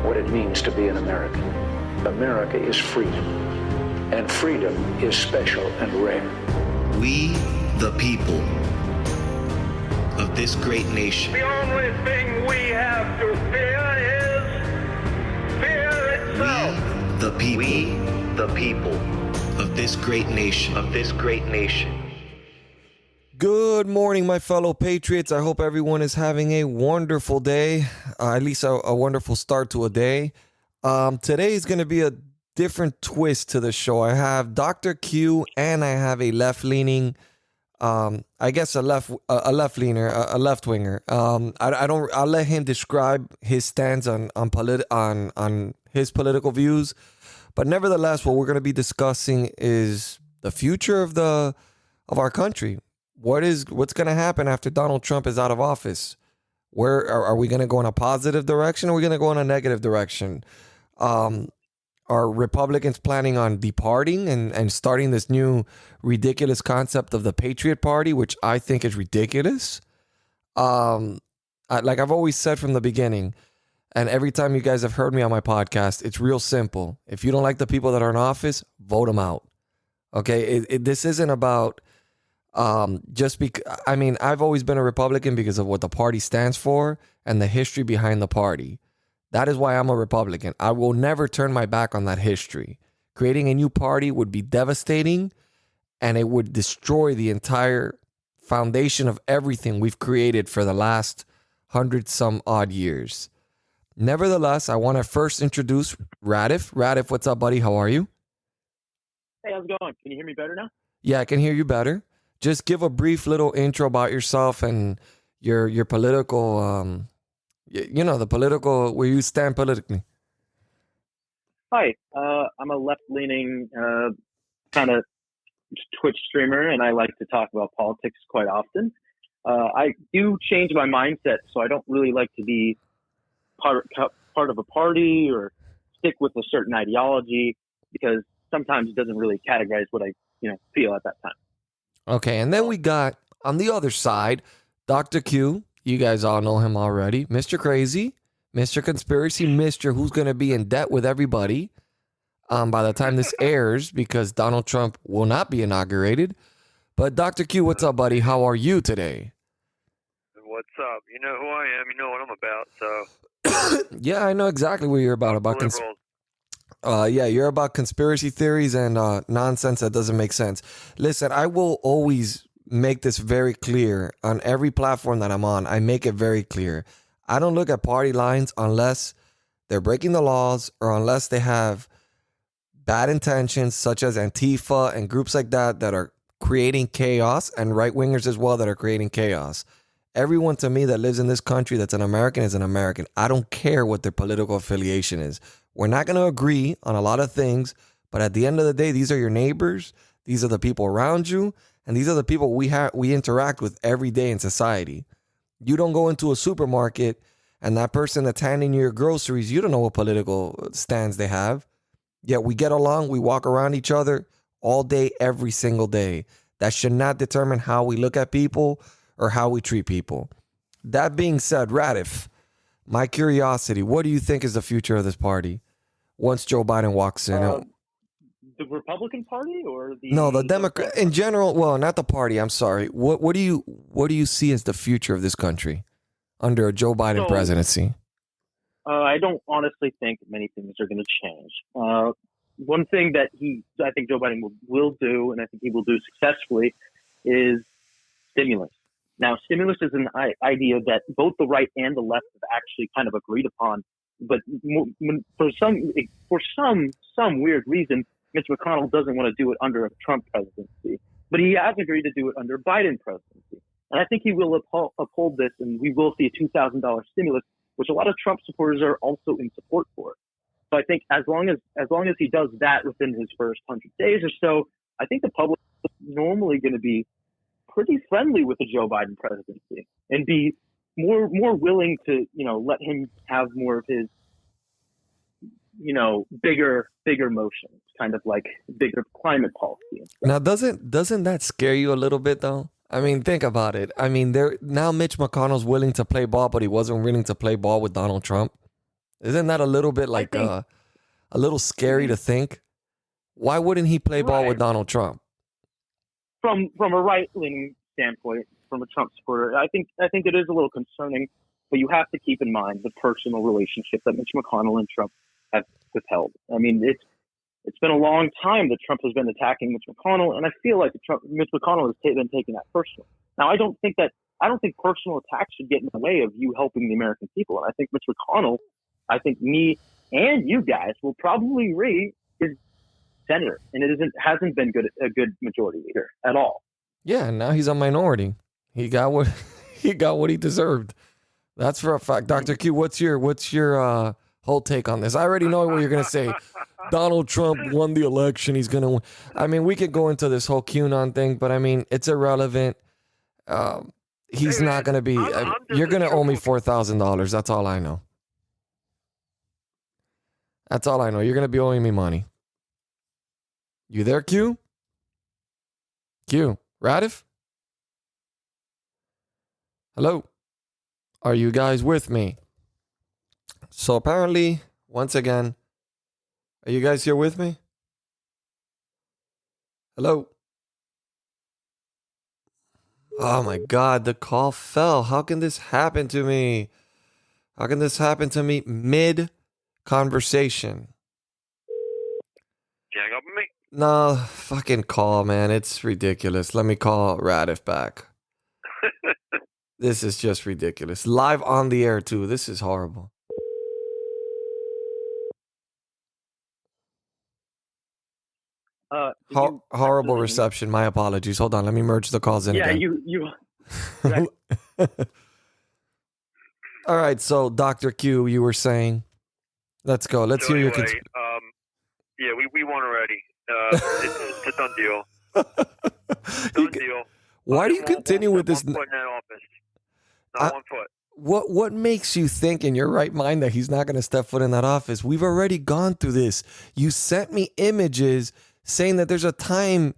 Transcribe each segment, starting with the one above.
what it means to be an American. America is freedom, and freedom is special and rare. We, the people of this great nation. The only thing we have to fear is fear itself. We, the people of this great nation. Good morning, my fellow patriots. I hope everyone is having a wonderful day, at least a wonderful start to a day. Today is going to be a different twist to the show. I have Dr. Q and I have a left-leaning, I guess a left-leaner, a left-winger. I'll let him describe his stance on his political views. But nevertheless, what we're going to be discussing is the future of our country. What's going to happen after Donald Trump is out of office? Where are we going to go in a positive direction, or are we going to go in a negative direction? Are Republicans planning on departing and starting this new ridiculous concept of the Patriot Party, which I think is ridiculous? Like I've always said from the beginning, and every time you guys have heard me on my podcast, it's real simple. If you don't like the people that are in office, vote them out. Okay, this isn't about I've always been a Republican because of what the party stands for and the history behind the party. That is why I'm a Republican. I will never turn my back on that history. Creating a new party would be devastating, and it would destroy the entire foundation of everything we've created for the last 100-some-odd years. Nevertheless, I want to first introduce Radif. Radif, what's up, buddy? How are you? Hey, how's it going? Can you hear me better now? Yeah, I can hear you better. Just give a brief little intro about yourself and your political, the political, where you stand politically. Hi, I'm a left-leaning kind of Twitch streamer, and I like to talk about politics quite often. I do change my mindset, so I don't really like to be part of a party or stick with a certain ideology, because sometimes it doesn't really categorize what I feel at that time. Okay, and then we got, on the other side, Dr. Q. You guys all know him already. Mr. Crazy, Mr. Conspiracy, Mr. Who's going to be in debt with everybody by the time this airs, because Donald Trump will not be inaugurated. But Dr. Q, what's up, buddy? How are you today? What's up? You know who I am. You know what I'm about. So yeah, I know exactly what you're about you're about conspiracy theories and nonsense that doesn't make sense. Listen, I will always make this very clear on every platform that I'm on. I make it very clear. I don't look at party lines unless they're breaking the laws or unless they have bad intentions, such as Antifa and groups like that are creating chaos, and right-wingers as well that are creating chaos. Everyone to me that lives in this country that's an American is an American. I don't care what their political affiliation is. We're not going to agree on a lot of things, but at the end of the day, these are your neighbors. These are the people around you, and these are the people we interact with every day in society. You don't go into a supermarket and that person that's handing you your groceries, you don't know what political stands they have. Yet we get along, we walk around each other all day, every single day. That should not determine how we look at people or how we treat people. That being said, Radif, my curiosity, what do you think is the future of this party once Joe Biden walks in? The Republican Party or the Democrat in general? Well, not the party. I'm sorry. What do you see as the future of this country under a Joe Biden presidency? I don't honestly think many things are going to change. One thing that I think Joe Biden will do, and I think he will do successfully, is stimulus. Now, stimulus is an idea that both the right and the left have actually kind of agreed upon, but for some weird reason, Mitch McConnell doesn't want to do it under a Trump presidency, but he has agreed to do it under Biden presidency. And I think he will uphold this, and we will see a $2,000 stimulus, which a lot of Trump supporters are also in support for. So I think as long as he does that within his first 100 days or so, I think the public is normally going to be pretty friendly with the Joe Biden presidency and be more willing to, let him have more of his, bigger motions, kind of like bigger climate policy. Now, doesn't that scare you a little bit though? I mean, think about it. I mean, now Mitch McConnell's willing to play ball, but he wasn't willing to play ball with Donald Trump. Isn't that a little bit like a little scary to think? Why wouldn't he play ball with Donald Trump? From a right-leaning standpoint, from a Trump supporter, I think it is a little concerning, but you have to keep in mind the personal relationship that Mitch McConnell and Trump have withheld. I mean, it's been a long time that Trump has been attacking Mitch McConnell, and I feel like Mitch McConnell has been taking that personally. Now, I don't think personal attacks should get in the way of you helping the American people, and I think Mitch McConnell, I think me and you guys will probably read his senator, and it hasn't been a good majority leader at all. Yeah, and now he's a minority. He got what he deserved. That's for a fact. Dr. Q, what's your whole take on this? I already know what you're gonna say. Donald Trump won the election. He's gonna win. I mean, we could go into this whole QAnon thing, but I mean, it's irrelevant. He's not gonna be. You're gonna owe me $4,000. That's all I know. That's all I know. You're gonna be owing me money. You there, Q? Q, Radif? Hello? Are you guys with me? So apparently, once again, are you guys here with me? Hello? Oh my God, the call fell. How can this happen to me? How can this happen to me mid-conversation? Gang up with me? No, fucking call, man. It's ridiculous. Let me call Radif back. This is just ridiculous. Live on the air, too. This is horrible. Horrible reception. My apologies. Hold on. Let me merge the calls in again. You. All right. So, Dr. Q, you were saying, let's go. Let's hear your... Yeah, we won already. It's a done deal. Done deal. Why do you continue with this? One foot in that office. Not 1 foot. What makes you think in your right mind that he's not going to step foot in that office? We've already gone through this. You sent me images saying that there's a time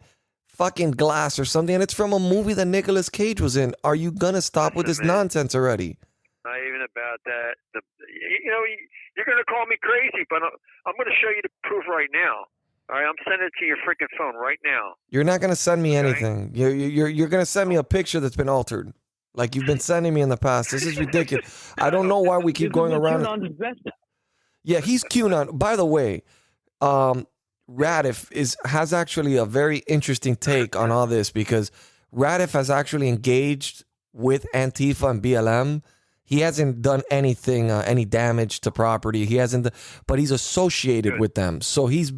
fucking glass or something, and it's from a movie that Nicolas Cage was in. Are you going to stop with this nonsense already? Not even about that. You're going to call me crazy, but I'm going to show you the proof right now. All right, I'm sending it to your freaking phone right now. You're not going to send me anything. You're going to send me a picture that's been altered, like you've been sending me in the past. This is ridiculous. I don't know why we keep going around. Yeah, he's QAnon. By the way, Radif has actually a very interesting take on all this, because Radif has actually engaged with Antifa and BLM. He hasn't done anything, any damage to property. He hasn't, but he's associated with them. So he's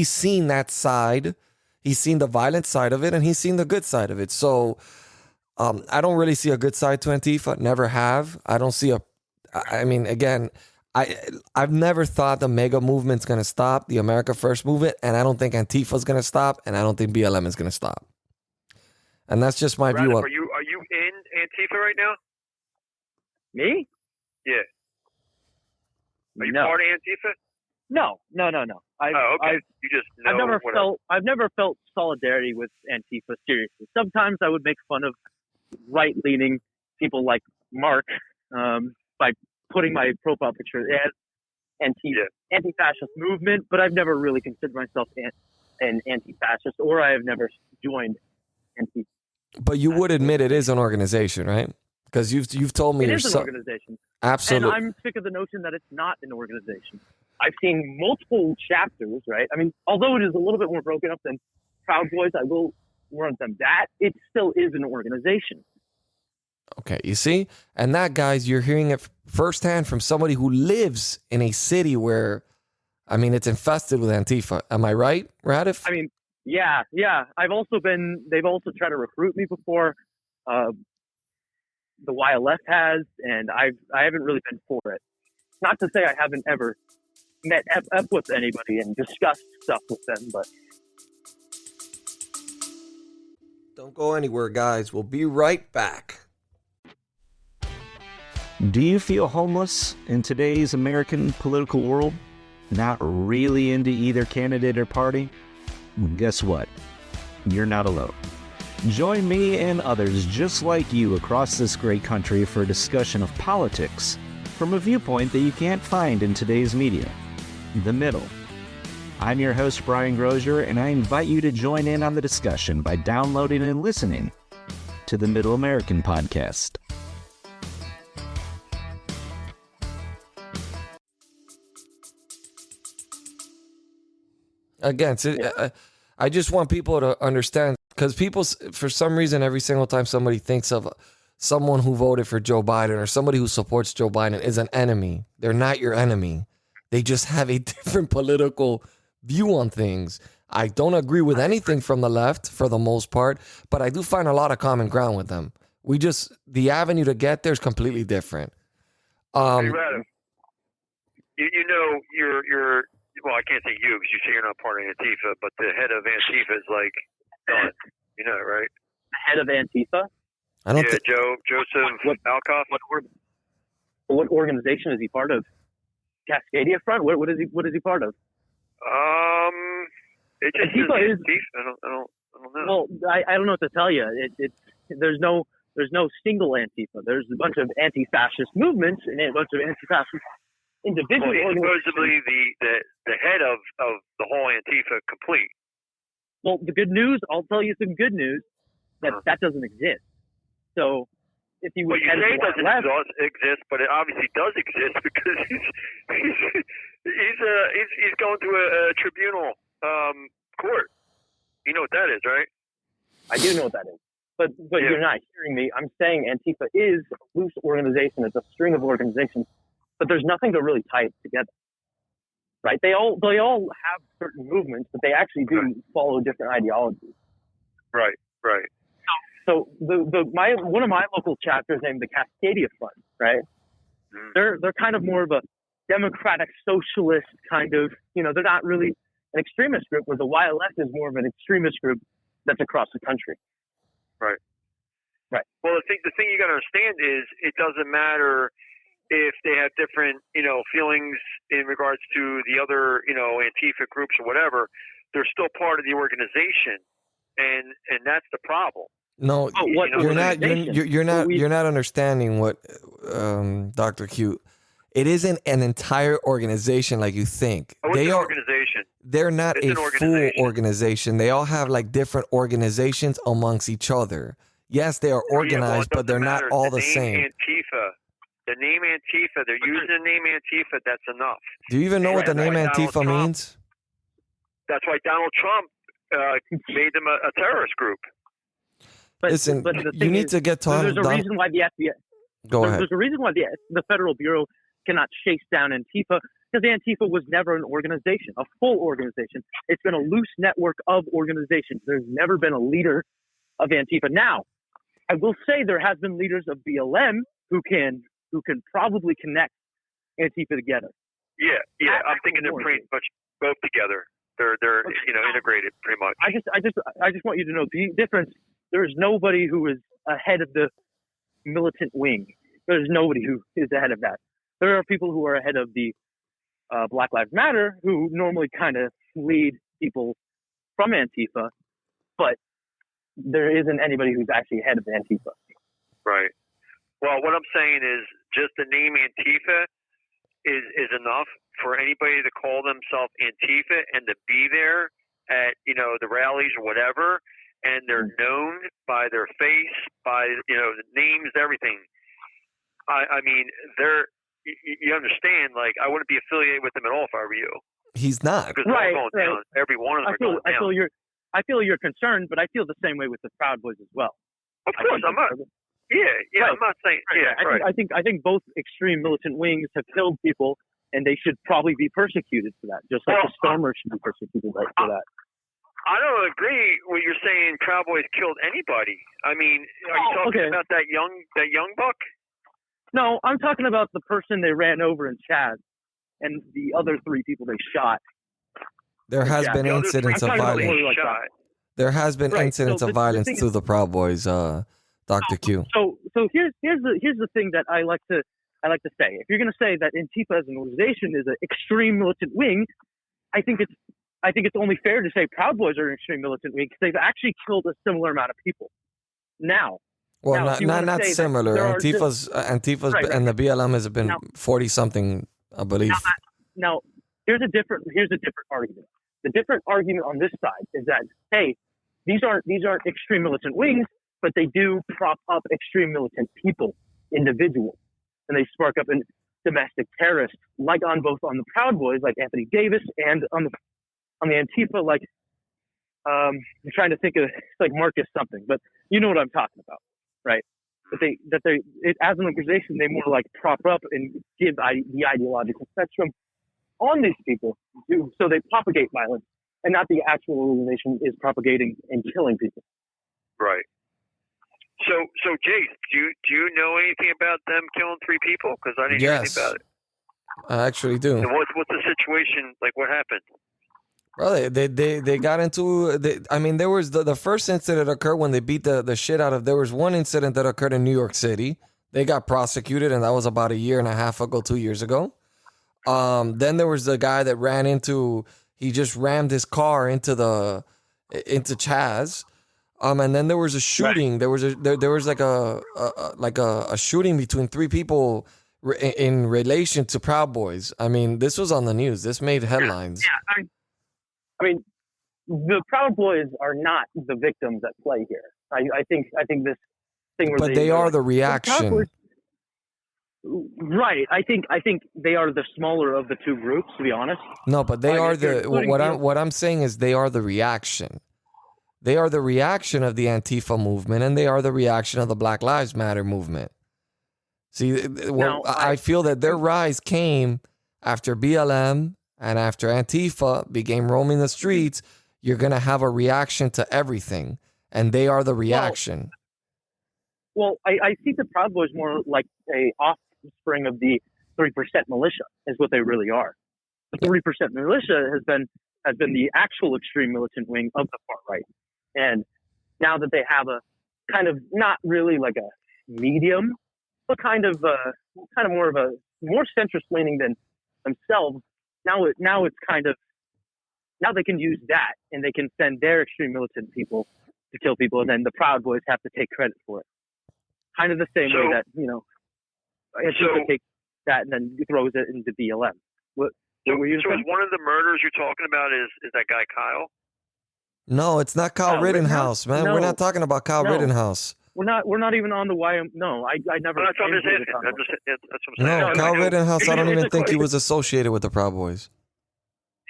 seen that side. He's seen the violent side of it, and he's seen the good side of it. So I don't really see a good side to Antifa. Never have. I don't see I mean, again, I've never thought the mega movement's going to stop, the America First movement, and I don't think Antifa's going to stop, and I don't think BLM is going to stop. And that's just my view. Are you in Antifa right now? Me? Yeah. Are you part of Antifa? No. Okay. You just know. I've never felt solidarity with Antifa, seriously. Sometimes I would make fun of right-leaning people like Mark by putting my profile picture as anti-fascist movement, but I've never really considered myself an anti-fascist, or I have never joined Antifa. But you would admit it is an organization, right? Because you've told me yourself. It is an organization. Absolutely. And I'm sick of the notion that it's not an organization. I've seen multiple chapters, right? I mean, although it is a little bit more broken up than Proud Boys, I will warrant them that it still is an organization. Okay, you see? And that, guys, you're hearing it firsthand from somebody who lives in a city where, I mean, it's infested with Antifa. Am I right, Radif? I mean, yeah. They've also tried to recruit me before. The YLF has, and I haven't really been for it. Not to say I haven't ever met up with anybody and discussed stuff with them, but don't go anywhere, guys. We'll be right back. Do you feel homeless in today's American political world? Not really into either candidate or party? Guess what? You're not alone. Join me and others just like you across this great country for a discussion of politics, from a viewpoint that you can't find in today's media, the middle. I'm your host, Brian Grozier, and I invite you to join in on the discussion by downloading and listening to the Middle American Podcast. Again, I just want people to understand, because people, for some reason, every single time somebody thinks of someone who voted for Joe Biden or somebody who supports Joe Biden is an enemy. They're not your enemy. They just have a different political view on things. I don't agree with anything from the left for the most part, but I do find a lot of common ground with them. The avenue to get there is completely different. Hey, Radam, you know, you're well, I can't say you because you say you're not part of Antifa, but the head of Antifa is like done. You know, right? The head of Antifa? I don't Joseph Alcoff. What organization is he part of? Cascadia Front? What is he part of? It just Antifa is. I don't know. Well, I don't know what to tell you. There's no single Antifa. There's a bunch of anti-fascist movements and a bunch of anti-fascist individual organizations. Supposedly the head of the whole Antifa complete. Well, the good news, I'll tell you some good news, that doesn't exist. So if you would say it doesn't exist, but it obviously does exist because he's going to a tribunal court. You know what that is, right? I do know what that is. But yeah. You're not hearing me. I'm saying Antifa is a loose organization. It's a string of organizations, but there's nothing to really tie it together, right? They all have certain movements, but they actually do follow different ideologies. Right. So one of my local chapters named the Cascadia Front, right? Mm. They're kind of more of a democratic socialist kind of, they're not really an extremist group, where the YLF is more of an extremist group that's across the country. Right. Well, the thing you got to understand is it doesn't matter if they have different, feelings in regards to the other, Antifa groups or whatever. They're still part of the organization, and that's the problem. No, you're not understanding what, Dr. Q. It isn't an entire organization like you think. It's an organization. They're not a full organization. They all have like different organizations amongst each other. Yes, they are organized, but they're not all the same. Antifa. The name Antifa. They're using the name Antifa. That's enough. Do you even know what the name Antifa means? That's why Donald Trump made them a terrorist group. Listen, you need to get to There's a reason why the FBI. Go ahead. There's a reason why the Federal Bureau cannot chase down Antifa, because Antifa was never an organization, a full organization. It's been a loose network of organizations. There's never been a leader of Antifa. Now, I will say there has been leaders of BLM who can probably connect Antifa together. Yeah. I'm thinking they're pretty much both together. They're integrated pretty much. I just want you to know the difference. There's nobody who is ahead of the militant wing. There's nobody who is ahead of that. There are people who are ahead of the Black Lives Matter, who normally kind of lead people from Antifa, but there isn't anybody who's actually ahead of Antifa. Right. Well, what I'm saying is just the name Antifa is enough for anybody to call themselves Antifa and to be there at, the rallies or whatever, and they're known by their face, by, the names, everything. I mean, you understand, like, I wouldn't be affiliated with them at all if I were you. He's not. Because they're going down. Every one of them are going down. I feel you're concerned, but I feel the same way with the Proud Boys as well. Of course, I'm not. Yeah, right. I'm not saying. Yeah, I think both extreme militant wings have killed people, and they should probably be persecuted for that, just like the Stormers should be persecuted for that. I don't agree when you're saying Proud Boys killed anybody. I mean, are you talking about that young buck? No, I'm talking about the person they ran over in Chad and the other 3 people they shot. There has been incidents of violence. There has been incidents of violence through the Proud Boys, Dr. Q. So here's the thing that I like to say. If you're going to say that Antifa as an organization is an extreme militant wing, I think it's only fair to say Proud Boys are an extreme militant wing because they've actually killed a similar amount of people. Now, Well, Now, if you wanna not say that similar. there are Antifa's Right. and the BLM has been Now- 40 something, I believe. Now, here's a different argument. The different argument on this side is that, hey, these aren't extreme militant wings, but they do prop up extreme militant people, individuals, and they spark up domestic terrorists, like on the Proud Boys, like Anthony Davis, and on the Antifa, like I'm trying to think of, it's like Marcus something, but you know what I'm talking about, right? That they as an organization, they more like prop up and give the ideological spectrum on these people, so they propagate violence, and not the actual organization is propagating and killing people. Right. So Jace, do you know anything about them killing 3 people? Because I didn't hear anything about it. I actually do. And what's the situation? Like, what happened? Well, they got into. I mean, there was the first incident occurred when they beat the shit out of. There was one incident that occurred in New York City. They got prosecuted, and that was about a year and a half ago, 2 years ago. Then there was the guy that ran into. He just rammed his car into Chaz. And then there was a shooting. Right. There was like a shooting between 3 people in relation to Proud Boys. I mean, this was on the news. This made headlines. Yeah, I mean, the Proud Boys are not the victims at play here. I think this thing where but they are the reaction. Boys, right. I think they are the smaller of the 2 groups, to be honest. No, but they are what I'm saying is they are the reaction. They are the reaction of the Antifa movement, and they are the reaction of the Black Lives Matter movement. See, I feel that their rise came after BLM and after Antifa began roaming the streets. You're going to have a reaction to everything, and they are the reaction. Well, I see the Proud Boys more like a offspring of the 3% militia, is what they really are. The 3% militia has been the actual extreme militant wing of the far right. And now that they have a kind of not really like a medium, but kind of more of a more centrist leaning than themselves. Now it's kind of, now they can use that and they can send their extreme militant people to kill people, and then the Proud Boys have to take credit for it. Kind of the same way that Antifa takes that and then throws it into BLM. What were you saying? So one of the murders you're talking about is that guy Kyle? No, it's not Kyle Rittenhouse, man. No. We're not talking about Kyle Rittenhouse. We're not even on the YM. No, I never. That's what I'm saying. That's what I'm saying. No, Kyle Rittenhouse, I don't even think he was associated with the Proud Boys.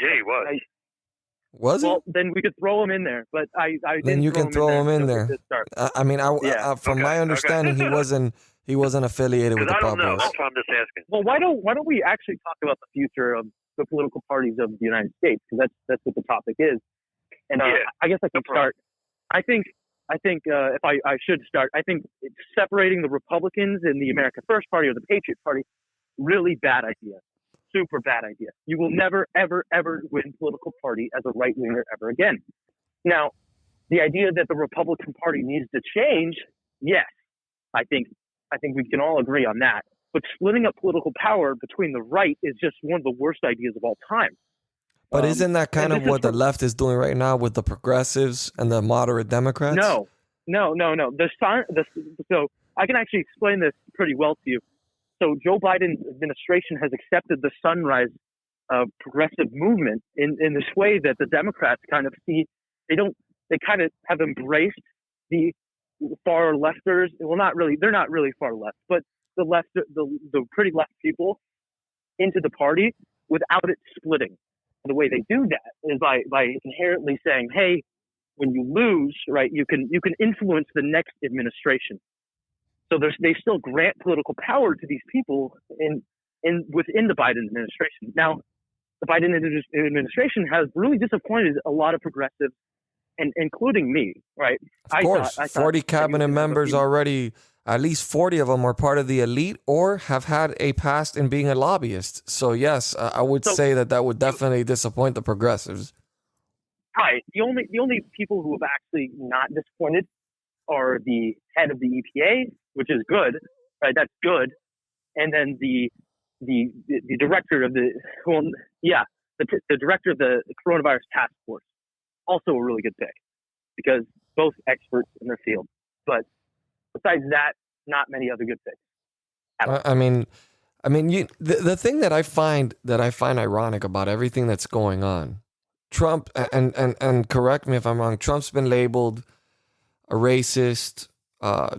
Yeah, he was. Was he? Well, then we could throw him in there, but I then you can throw him in there. I mean, from my understanding, he wasn't affiliated with the Proud Boys. That's why I'm just asking. Well, why don't we actually talk about the future of the political parties of the United States? Because that's what the topic is. And I guess I can start. I think if I should start, I think it's separating the Republicans and the America First Party or the Patriot Party, really bad idea. Super bad idea. You will never, ever, ever win political party as a right-winger ever again. Now, the idea that the Republican Party needs to change, yes, I think we can all agree on that. But splitting up political power between the right is just one of the worst ideas of all time. But isn't that kind of what the left is doing right now with the progressives and the moderate Democrats? No. So I can actually explain this pretty well to you. So Joe Biden's administration has accepted the sunrise progressive movement in this way that the Democrats kind of see. They kind of have embraced the far lefters. Well, not really. They're not really far left, but the left, the pretty left people into the party without it splitting. The way they do that is by inherently saying, "Hey, when you lose, right, you can influence the next administration." So they still grant political power to these people within the Biden administration. Now, the Biden administration has really disappointed a lot of progressives, and including me, right? Of course, 40 cabinet members already. At least 40 of them are part of the elite or have had a past in being a lobbyist. So, yes, I would say that would definitely disappoint the progressives. Right. The only people who have actually not disappointed are the head of the EPA, which is good. Right, that's good. And then the director of the director of the coronavirus task force, also a really good pick because both experts in their field. But Besides that, not many other good things. The thing that I find ironic about everything that's going on, Trump, and correct me if I'm wrong, Trump's been labeled a racist.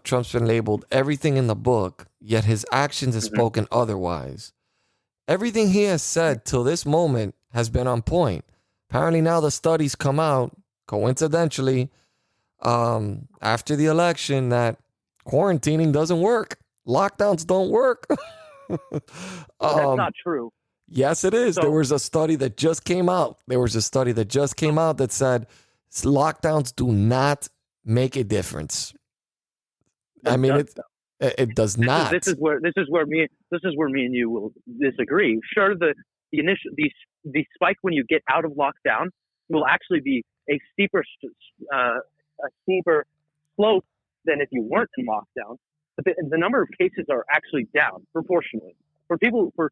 Trump's been labeled everything in the book, yet his actions have spoken otherwise. Everything he has said till this moment has been on point. Apparently now the studies come out, coincidentally, after the election, that quarantining doesn't work. Lockdowns don't work. That's not true. Yes, it is. There was a study that just came out. That said lockdowns do not make a difference. I mean, it does not. This is where me and you will disagree. Sure, the spike when you get out of lockdown will actually be a steeper slope than if you weren't in lockdown. But the number of cases are actually down proportionally. For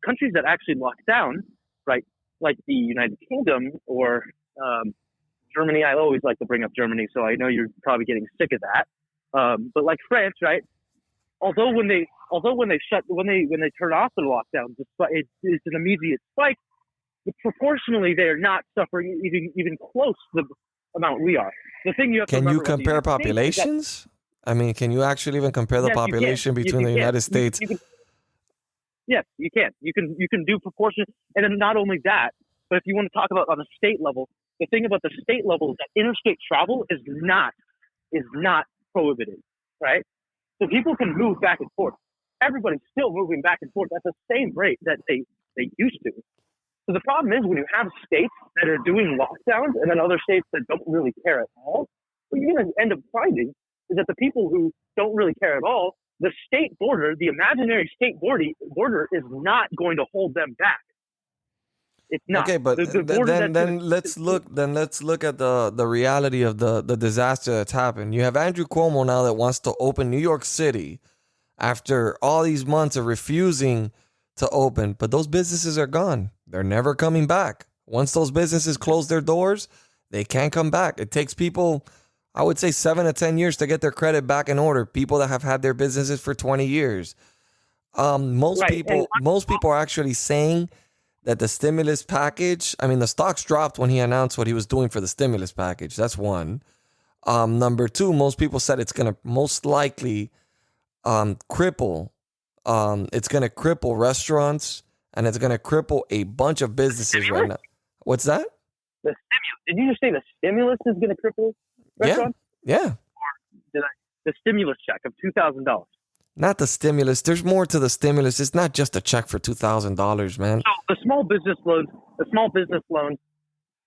countries that actually lock down, right, like the United Kingdom or Germany. I always like to bring up Germany, so I know you're probably getting sick of that. But like France, right? Although when they turn off the lockdown, it's an immediate spike. But proportionally, they are not suffering even close to the amount we are. The thing you have to remember. Can you compare populations? I mean, can you actually even compare the population between the United States? Yes, you can. You can do proportion, and then not only that, but if you want to talk about on a state level, the thing about the state level is that interstate travel is not prohibited, right? So people can move back and forth. Everybody's still moving back and forth at the same rate that they used to. So the problem is when you have states that are doing lockdowns and then other states that don't really care at all, what you're going to end up finding is that the people who don't really care at all, the state border, the imaginary state border is not going to hold them back. It's not. Okay, but then let's look at the reality of the disaster that's happened. You have Andrew Cuomo now that wants to open New York City after all these months of refusing to open, but those businesses are gone. They're never coming back. Once those businesses close their doors, they can't come back. It takes people, I would say, 7 to 10 years to get their credit back in order. People that have had their businesses for 20 years. Most people are actually saying that the stimulus package, I mean, the stocks dropped when he announced what he was doing for the stimulus package. That's one. Number two, most people said it's going to most likely cripple. It's going to cripple restaurants, and it's going to cripple a bunch of businesses right now. What's that? The stimulus. Did you just say the stimulus is going to cripple restaurants? Yeah. The stimulus check of $2,000. Not the stimulus. There's more to the stimulus. It's not just a check for $2,000, man. So the small business loans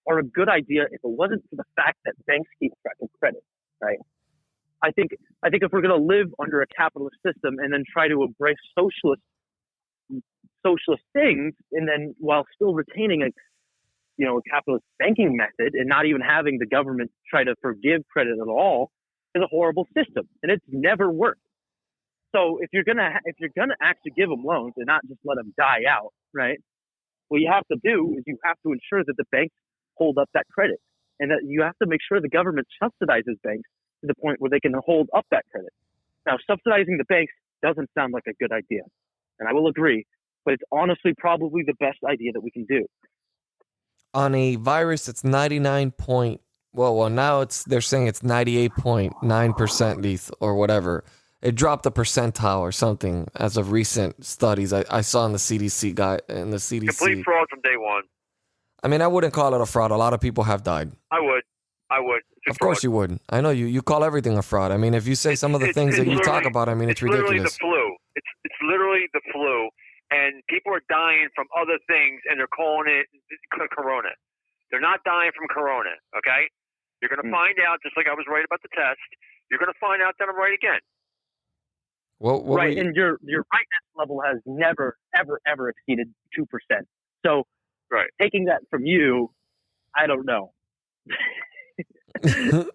are a good idea if it wasn't for the fact that banks keep track of credit, right? I think if we're going to live under a capitalist system and then try to embrace socialist things, and then while still retaining a capitalist banking method and not even having the government try to forgive credit at all, is a horrible system, and it's never worked. So if you're gonna actually give them loans and not just let them die out, right? What you have to do is you have to ensure that the banks hold up that credit, and that you have to make sure the government subsidizes banks to the point where they can hold up that credit. Now, subsidizing the banks doesn't sound like a good idea, and I will agree, but it's honestly probably the best idea that we can do. On a virus that's 99 point, well, now they're saying it's 98.9% lethal or whatever. It dropped a percentile or something as of recent studies I saw in the CDC Complete fraud from day one. I mean, I wouldn't call it a fraud. A lot of people have died. I would. Of course you would. I know you call everything a fraud. I mean, if you say some of the things that you talk about, I mean, it's ridiculous. Literally the flu. It's literally the flu, and people are dying from other things, and they're calling it corona. They're not dying from corona, okay? You're going to find out, just like I was right about the test, you're going to find out that I'm right again. Right, and your rightness level has never, ever, ever exceeded 2%. So, right, taking that from you, I don't know. Listen,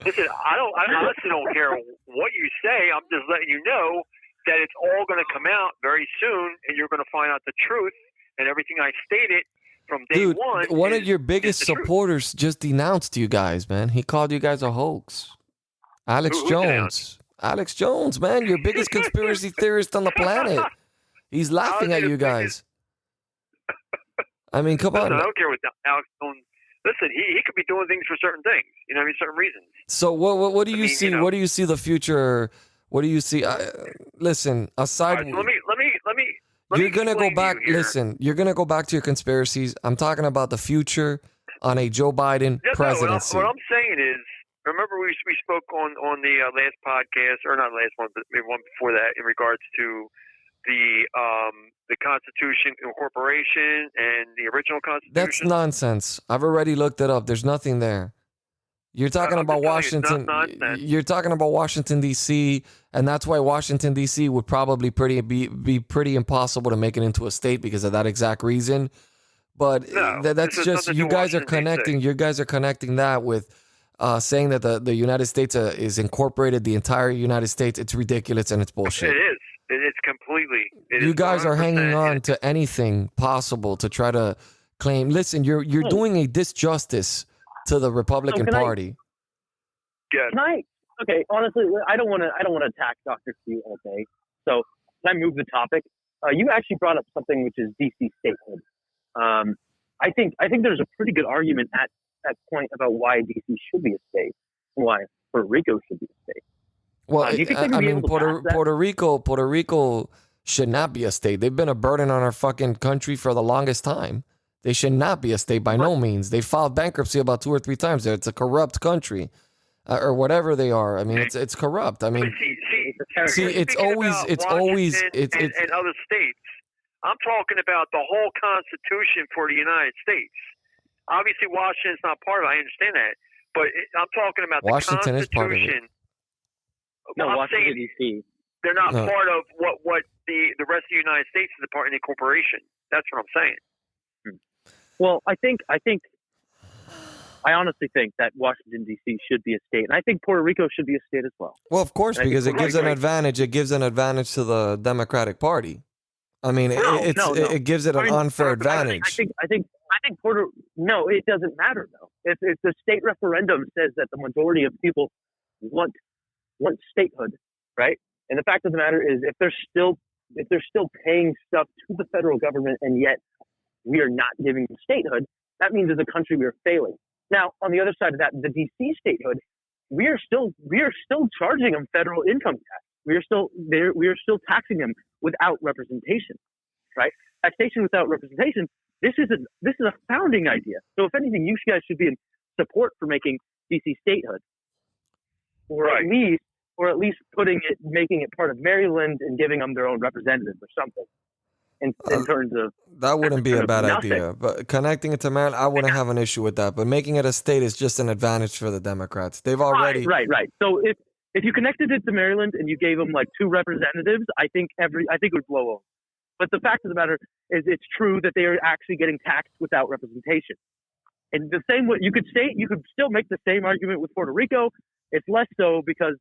I honestly don't care what you say. I'm just letting you know that it's all going to come out very soon, and you're going to find out the truth, and everything I stated from day one. One of your biggest supporters just denounced you guys, man. He called you guys a hoax. Alex Who's Jones. Alex Jones, man, your biggest conspiracy theorist on the planet. He's laughing at you guys. I mean, come Listen, on. I don't care what Alex Jones. Listen, he could be doing things for certain things. You know, certain reasons. So what do you see? You know, what do you see the future? What do you see? Listen, aside. all right, so let me. You're gonna go back. To you here. Listen, you're gonna go back to your conspiracies. I'm talking about the future on a Joe Biden presidency. What I'm saying is, remember we spoke on the last podcast, or not last one, but maybe one before that, in regards to the Constitution incorporation and the original Constitution. That's nonsense. I've already looked it up. There's nothing there. You're talking about Washington. You're talking about Washington D.C., and that's why Washington D.C. would probably be pretty impossible to make it into a state because of that exact reason. But that's just you guys are connecting. You guys are connecting that with saying that the United States is incorporated, the entire United States. It's ridiculous and it's bullshit. It is. It's completely. You guys are hanging on to anything possible to try to claim. Listen, you're doing a disjustice to the Republican Party. Can I? Okay, honestly, I don't want to attack Dr. Q all day. So can I move the topic? You actually brought up something which is DC statehood. I think there's a pretty good argument at that point about why DC should be a state, and why Puerto Rico should be a state. Well, I mean, Puerto Rico should not be a state. They've been a burden on our fucking country for the longest time. They should not be a state by no means. They filed bankruptcy about 2 or 3 times. It's a corrupt country, or whatever they are. I mean, it's corrupt. I mean, see, it's always and other states. I'm talking about the whole Constitution for the United States. Obviously, Washington's not part of it. I understand that, but I'm talking about Washington the Constitution. is part of it. No, I'm Washington saying D.C. they're not part of what the rest of the United States is a part in the corporation. That's what I'm saying. Well, I honestly think that Washington D.C. should be a state, and I think Puerto Rico should be a state as well. Well, of course, because it gives an advantage. It gives an advantage to the Democratic Party. I mean, it gives it an unfair advantage. I think Puerto. No, it doesn't matter though. If the state referendum says that the majority of people want statehood, right? And the fact of the matter is, if they're still paying stuff to the federal government, and yet we are not giving them statehood, that means as a country we are failing. Now, on the other side of that, the DC statehood, we are still charging them federal income tax. We are still taxing them without representation, right? Taxation without representation. This is a founding idea. So if anything, you guys should be in support for making DC statehood, or at least making it part of Maryland and giving them their own representative or something. In terms of that wouldn't be a bad idea, but connecting it to Maryland, I wouldn't have an issue with that. But making it a state is just an advantage for the Democrats. They've already right. So if you connected it to Maryland and you gave them like 2 representatives, I think it would blow over. But the fact of the matter is, it's true that they are actually getting taxed without representation. And the same way you could still make the same argument with Puerto Rico. It's less so because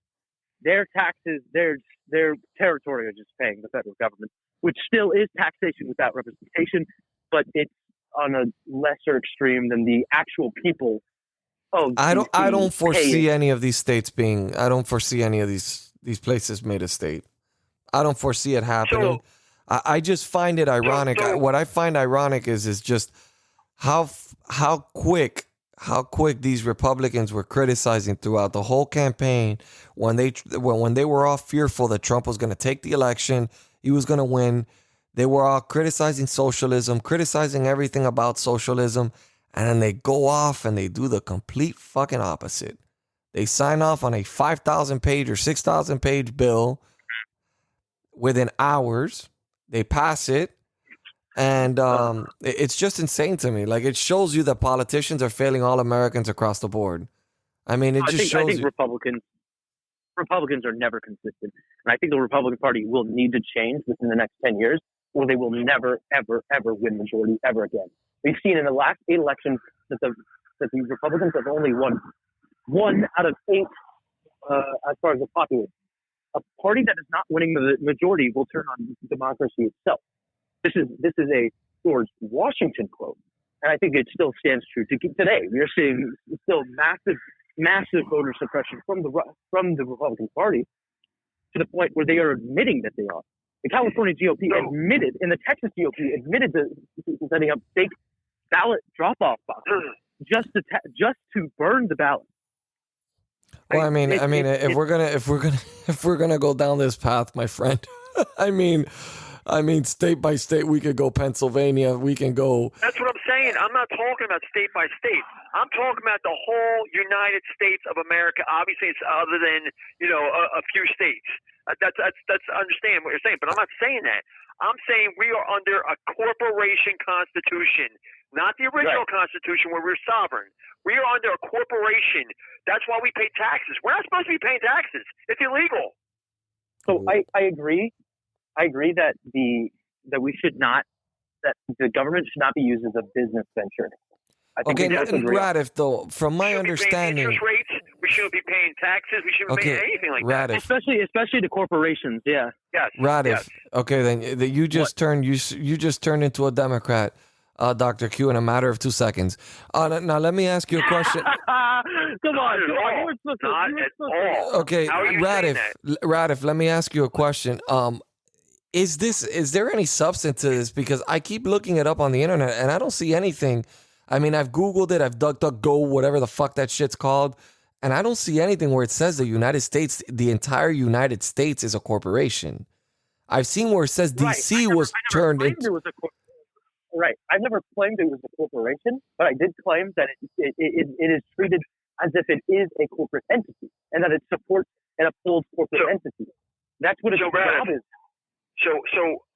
their taxes, their territory are just paying the federal government, which still is taxation without representation, but it's on a lesser extreme than the actual people. I don't foresee any of these states being. I don't foresee any of these places made a state. I don't foresee it happening. I just find it ironic. What I find ironic is just how quick these Republicans were criticizing throughout the whole campaign when they were all fearful that Trump was going to take the election, he was going to win. They were all criticizing socialism, criticizing everything about socialism, and then they go off and they do the complete fucking opposite. They sign off on a 5,000-page or 6,000-page bill within hours. They pass it. And it's just insane to me. Like, it shows you that politicians are failing all Americans across the board. I mean, I think Republicans are never consistent. And I think the Republican Party will need to change within the next 10 years, or they will never, ever, ever win majority ever again. We've seen in the last 8 elections that the Republicans have only won 1 out of 8 as far as the populace. A party that is not winning the majority will turn on democracy itself. This is a George Washington quote, and I think it still stands true to today. We are seeing still massive massive voter suppression from the Republican Party to the point where they are admitting that they are. The California GOP admitted, and the Texas GOP admitted to setting up fake ballot drop-off boxes just to burn the ballot. Well, if we're gonna go down this path, my friend, I mean, state by state, we could go Pennsylvania, we can go. That's what I'm saying. I'm not talking about state by state. I'm talking about the whole United States of America. Obviously, it's other than a few states. That's understand what you're saying, but I'm not saying that. I'm saying we are under a corporation constitution, not the original constitution where we're sovereign. We are under a corporation. That's why we pay taxes. We're not supposed to be paying taxes. It's illegal. So I agree. I agree that we should not, that the government should not be used as a business venture. Okay, Radif, though, from my understanding, interest rates, we shouldn't be paying taxes. We shouldn't be paying anything like that. Especially the corporations. Yeah. Yes. Radif. Yes. Okay, then you just turned into a Democrat, Dr. Q, in a matter of 2 seconds. Now let me ask you a question. Come on, not at all. Okay, Radif, let me ask you a question. Is there any substance to this? Because I keep looking it up on the internet and I don't see anything. I mean, I've Googled it, I've DuckDuckGo, whatever the fuck that shit's called, and I don't see anything where it says the United States, the entire United States is a corporation. I've seen where it says DC was turned into. Right. I've never claimed it was a corporation, but I did claim that it is treated as if it is a corporate entity and that it supports and upholds corporate entities. That's what its job is. So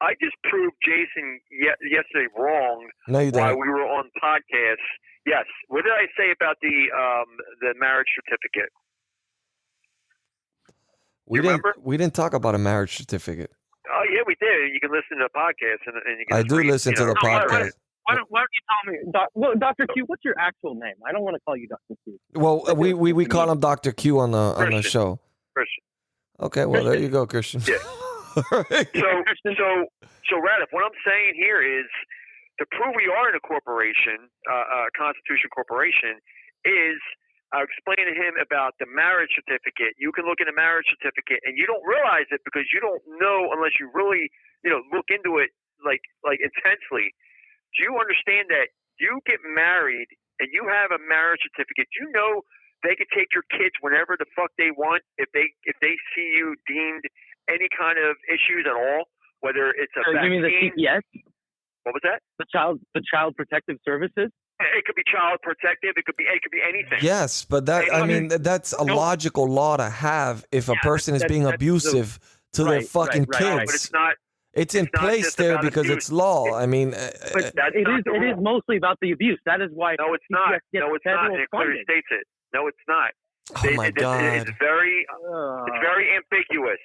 I just proved Jason yesterday wrong. No, you didn't. While we were on podcasts. Yes. What did I say about the marriage certificate? We didn't talk about a marriage certificate. Oh yeah, we did. You can listen to the podcast and you can. I do listen to the podcast. Why don't you tell me, Dr. Q? What's your actual name? I don't want to call you Dr. Q. Well, we call him Dr. Q on the show. Christian. Okay, well there you go, Christian. Yeah. Right. So Radif, what I'm saying here is to prove we are in a corporation, Constitution Corporation, is I explained to him about the marriage certificate. You can look in the marriage certificate, and you don't realize it because you don't know unless you really, look into it like intensely. Do you understand that you get married and you have a marriage certificate? Do you know they could take your kids whenever the fuck they want if they see you deemed any kind of issues at all, whether it's a vaccine. You mean the CPS? What was that? The Child Protective Services? It could be child protective. It could be anything. Yes, but that's a logical law to have if a person is being abusive to their fucking kids. No, but it's not. It's in place there because abuse. it's law. I mean, but it is mostly about the abuse. That is why. No, it's not. No, it's not. It clearly states it. No, it's not. Oh my God! It's very ambiguous.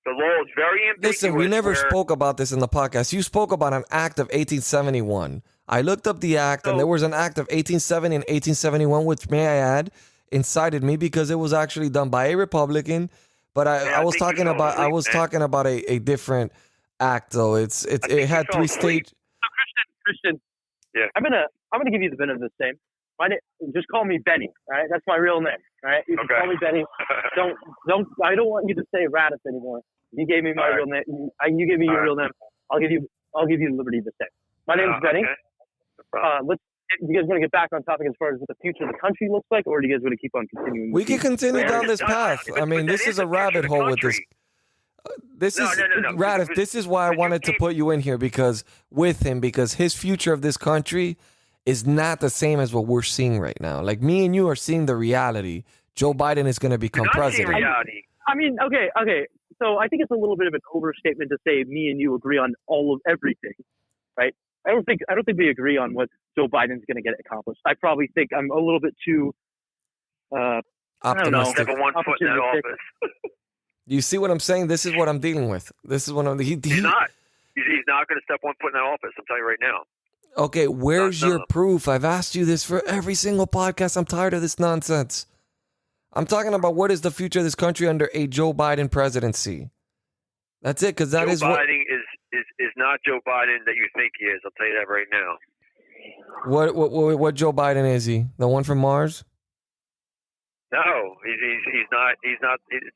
The law is very ambiguous. Listen, we never spoke about this in the podcast. You spoke about an act of 1871. I looked up the act, and there was an act of 1870 and 1871, which, may I add, incited me because it was actually done by a Republican. But I was talking about a different act, though. It had 3 stages. So Christian, yeah, I'm gonna give you the benefit of the same. Just call me Benny. All right, that's my real name. All right, you can call me Benny. I don't want you to say Radif anymore. You gave me my real name. You gave me your real name. I'll give you liberty to say. My name is Benny. Okay. You guys want to get back on topic as far as what the future of the country looks like, or do you guys want to keep on continuing? We can continue down this path. I mean, this is a rabbit hole with this. Radif, this is why I wanted to put you in here because his future of this country is not the same as what we're seeing right now. Like me and you are seeing the reality. Joe Biden is going to become president. I mean, okay. So I think it's a little bit of an overstatement to say me and you agree on all of everything, right? I don't think we agree on what Joe Biden's going to get accomplished. I probably think I'm a little bit too optimistic. Never one foot in that office. You see what I'm saying? This is what I'm dealing with. This is what I'm. He's not. He's not going to step one foot in that office. I'm telling you right now. Okay, where's your proof? I've asked you this for every single podcast. I'm tired of this nonsense. I'm talking about what is the future of this country under a Joe Biden presidency. That's it, because that is what. Joe Biden is not Joe Biden that you think he is. I'll tell you that right now. What Joe Biden is he? The one from Mars? No, he's not.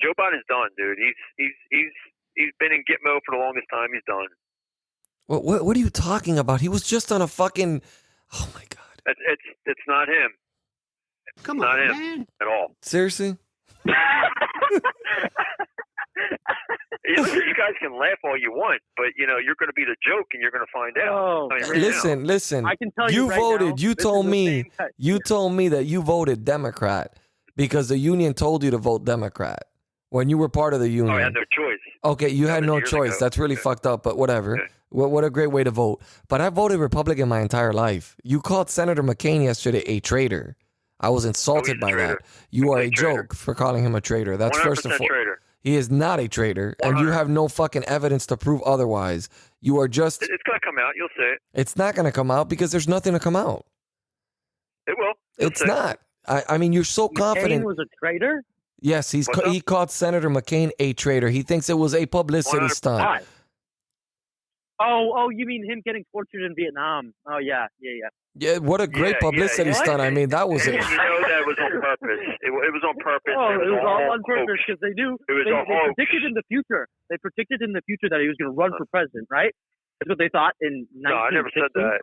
Joe Biden's done, dude. He's been in Gitmo for the longest time. He's done. What are you talking about? He was just on a fucking. Oh my god. It's not him. Come not on, him man. at all. Seriously? You guys can laugh all you want, but you're going to be the joke, and you're going to find out. Oh, listen. I can tell you you right voted. now, You this told is the me. same type- You told me that you voted Democrat because the union told you to vote Democrat when you were part of the union. Oh, I had no choice. Okay, you had no years choice. ago. That's really fucked up, but whatever. Yeah. What a great way to vote. But I voted Republican my entire life. You called Senator McCain yesterday a traitor. I was insulted he's a by traitor. that. You are a He's a traitor. joke for calling him a traitor. That's 100% first and foremost. traitor. He is not a traitor, and you 100. have no fucking evidence to prove otherwise. You are just. It's going to come out. You'll see it. It's not going to come out because there's nothing to come out. It will. You'll It's see. not. I mean, you're so McCain confident. was a traitor? Yes, What's up? he called Senator McCain a traitor. He thinks it was a publicity 100%. stunt. Why? Oh, you mean him getting tortured in Vietnam? Oh, yeah. Yeah, what a great Yeah, publicity yeah. stunt. I mean, that was And it. you know that was on purpose. It was on purpose. Oh, and it was all on hoax. purpose because they knew. It was they a hoax. predicted in the future. They predicted in the future that he was going to run for president, right? That's what they thought in 1960. No, I never said that.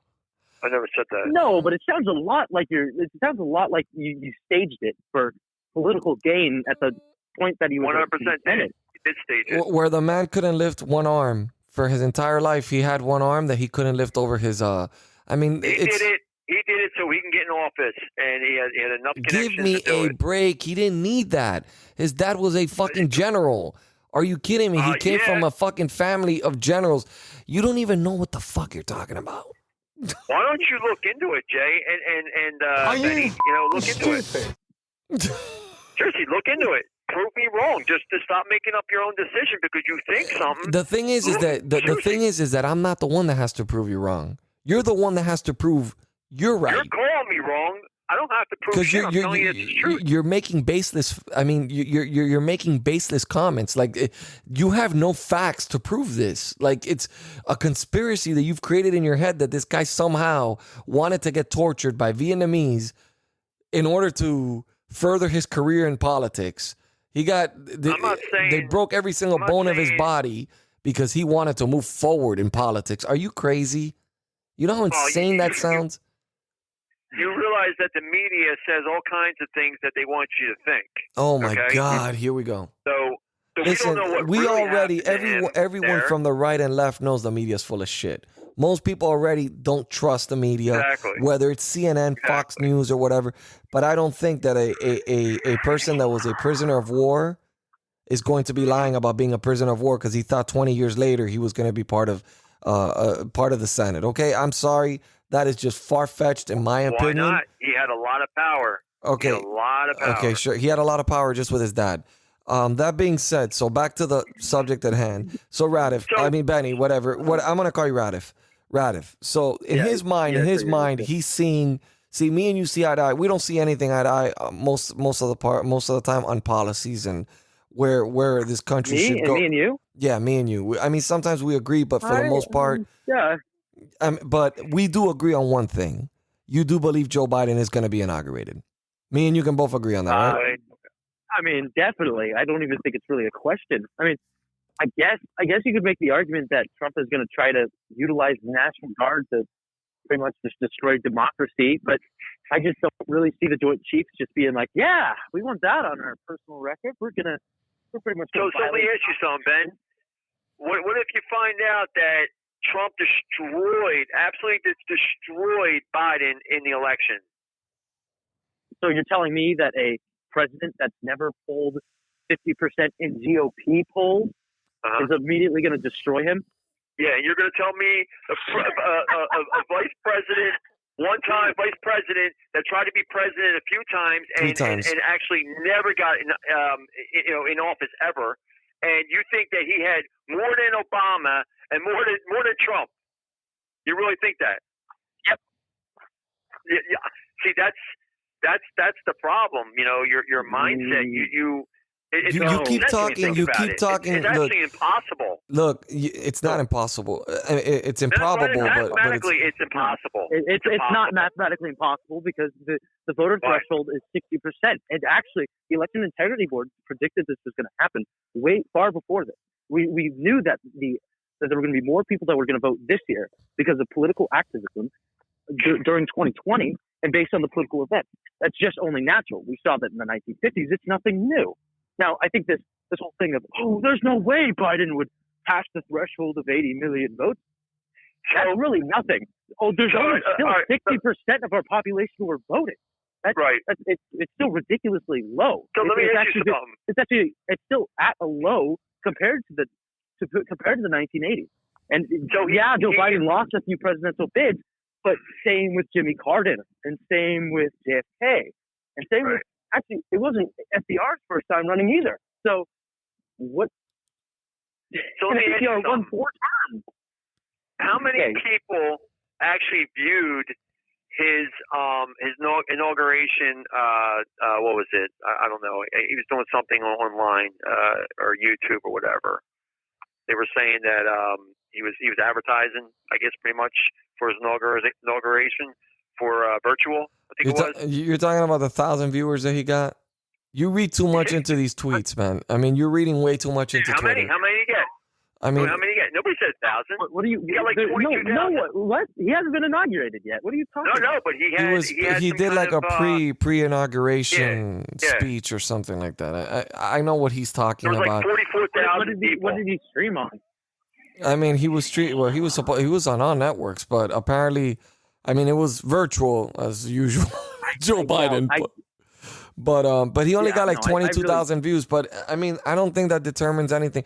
I never said that. No, but it sounds a lot like you staged it for political gain at the point that he was 100% in the Senate. did stage it. Where the man couldn't lift one arm for his entire life. He had one arm that he couldn't lift over his. I mean, He it's. did it. He did it so he can get in office, and he had enough connections Give me to do a it. break. He didn't need that. His dad was a fucking general. Are you kidding me? He came yeah. from a fucking family of generals. You don't even know what the fuck you're talking about. Why don't you look into it, Jay? And Benny, look into it. Seriously, look into it. Prove me wrong. Just to stop making up your own decision because you think something. The thing is that the thing is that I'm not the one that has to prove you wrong. You're the one that has to prove you're right. You're calling me wrong. I don't have to prove Because shit. I'm telling you it's the truth. you're making baseless. I mean, you're making baseless comments. Like you have no facts to prove this. Like it's a conspiracy that you've created in your head that this guy somehow wanted to get tortured by Vietnamese in order to further his career in politics. He got. They broke every single bone of his body because he wanted to move forward in politics. Are you crazy? You know how insane that sounds? You realize that the media says all kinds of things that they want you to think. Oh my okay? God! Here we go. So Listen, we don't know what we really already happened to him everyone there. from the right and left knows the media's full of shit. Most people already don't trust the media, Exactly. whether it's CNN, Fox News, or whatever. But I don't think that a person that was a prisoner of war is going to be lying about being a prisoner of war because he thought 20 years later he was going to be part of the Senate. Okay, I'm sorry. That is just far-fetched in my opinion. Why not? He had a lot of power. Okay. He had a lot of power. Okay, sure. He had a lot of power just with his dad. That being said, so back to the subject at hand. So Radif, Benny, whatever. I'm gonna call you Radif. Radif. So in his mind, he's seeing. See, me and you see eye to eye. We don't see anything eye to eye most of the time on policies and where this country should go. Me and you. Yeah, me and you. I mean, sometimes we agree, but for the most part, yeah. But we do agree on one thing. You do believe Joe Biden is going to be inaugurated. Me and you can both agree on that, right? I mean, definitely. I don't even think it's really a question. I mean, I guess you could make the argument that Trump is going to try to utilize the National Guard to pretty much just destroy democracy. But I just don't really see the Joint Chiefs just being like, yeah, we want that on our personal record. We're pretty much. So let me ask you something, Ben. What if you find out that Trump absolutely destroyed Biden in the election? So you're telling me that a president that's never polled 50% in GOP polls is immediately going to destroy him? Yeah, and you're going to tell me a vice president, one-time vice president that tried to be president a few times and actually never got in office ever, and you think that he had more than Obama and more than Trump? You really think that? Yep. Yeah. See, that's the problem. Your mindset. You It's You keep talking. You keep talking. It's actually impossible. Look, it's not impossible. It's improbable, but mathematically, it's impossible. It's not mathematically impossible because the voter threshold is 60%. And actually, the Election Integrity Board predicted this was going to happen way far before this. We knew that there were going to be more people that were going to vote this year because of political activism during 2020 and based on the political event. That's just only natural. We saw that in the 1950s. It's nothing new. Now, I think this whole thing of, there's no way Biden would pass the threshold of 80 million votes. That's really nothing. There's only still 60% of our population who are voting. That's right. It's still ridiculously low. So let me ask you something. It's still at a low compared to the 1980s. And so Joe Biden lost a few presidential bids, but same with Jimmy Carter and same with JFK and same with. Actually, it wasn't FDR's first time running either. So, what? So let me ask you won 4 times. How many people actually viewed his inauguration? What was it? I don't know. He was doing something online or YouTube or whatever. They were saying that he was advertising, I guess, pretty much for his inauguration for virtual. I think it was. You're talking about the 1,000 viewers that he got? You read too much into these tweets, man. I mean, you're reading way too much into Twitter. How many you get? I mean, how many you get? Nobody said 1,000. What do you? He got like 22,000. No, what? He hasn't been inaugurated yet. What are you talking about? No, but he did like a pre-inauguration speech or something like that. I know what he's talking about. Like 44,000 people. What did he stream on? I mean, he was on all networks, but apparently, I mean, it was virtual as usual. Joe Biden. But he only got like 22,000 views. But I mean, I don't think that determines anything.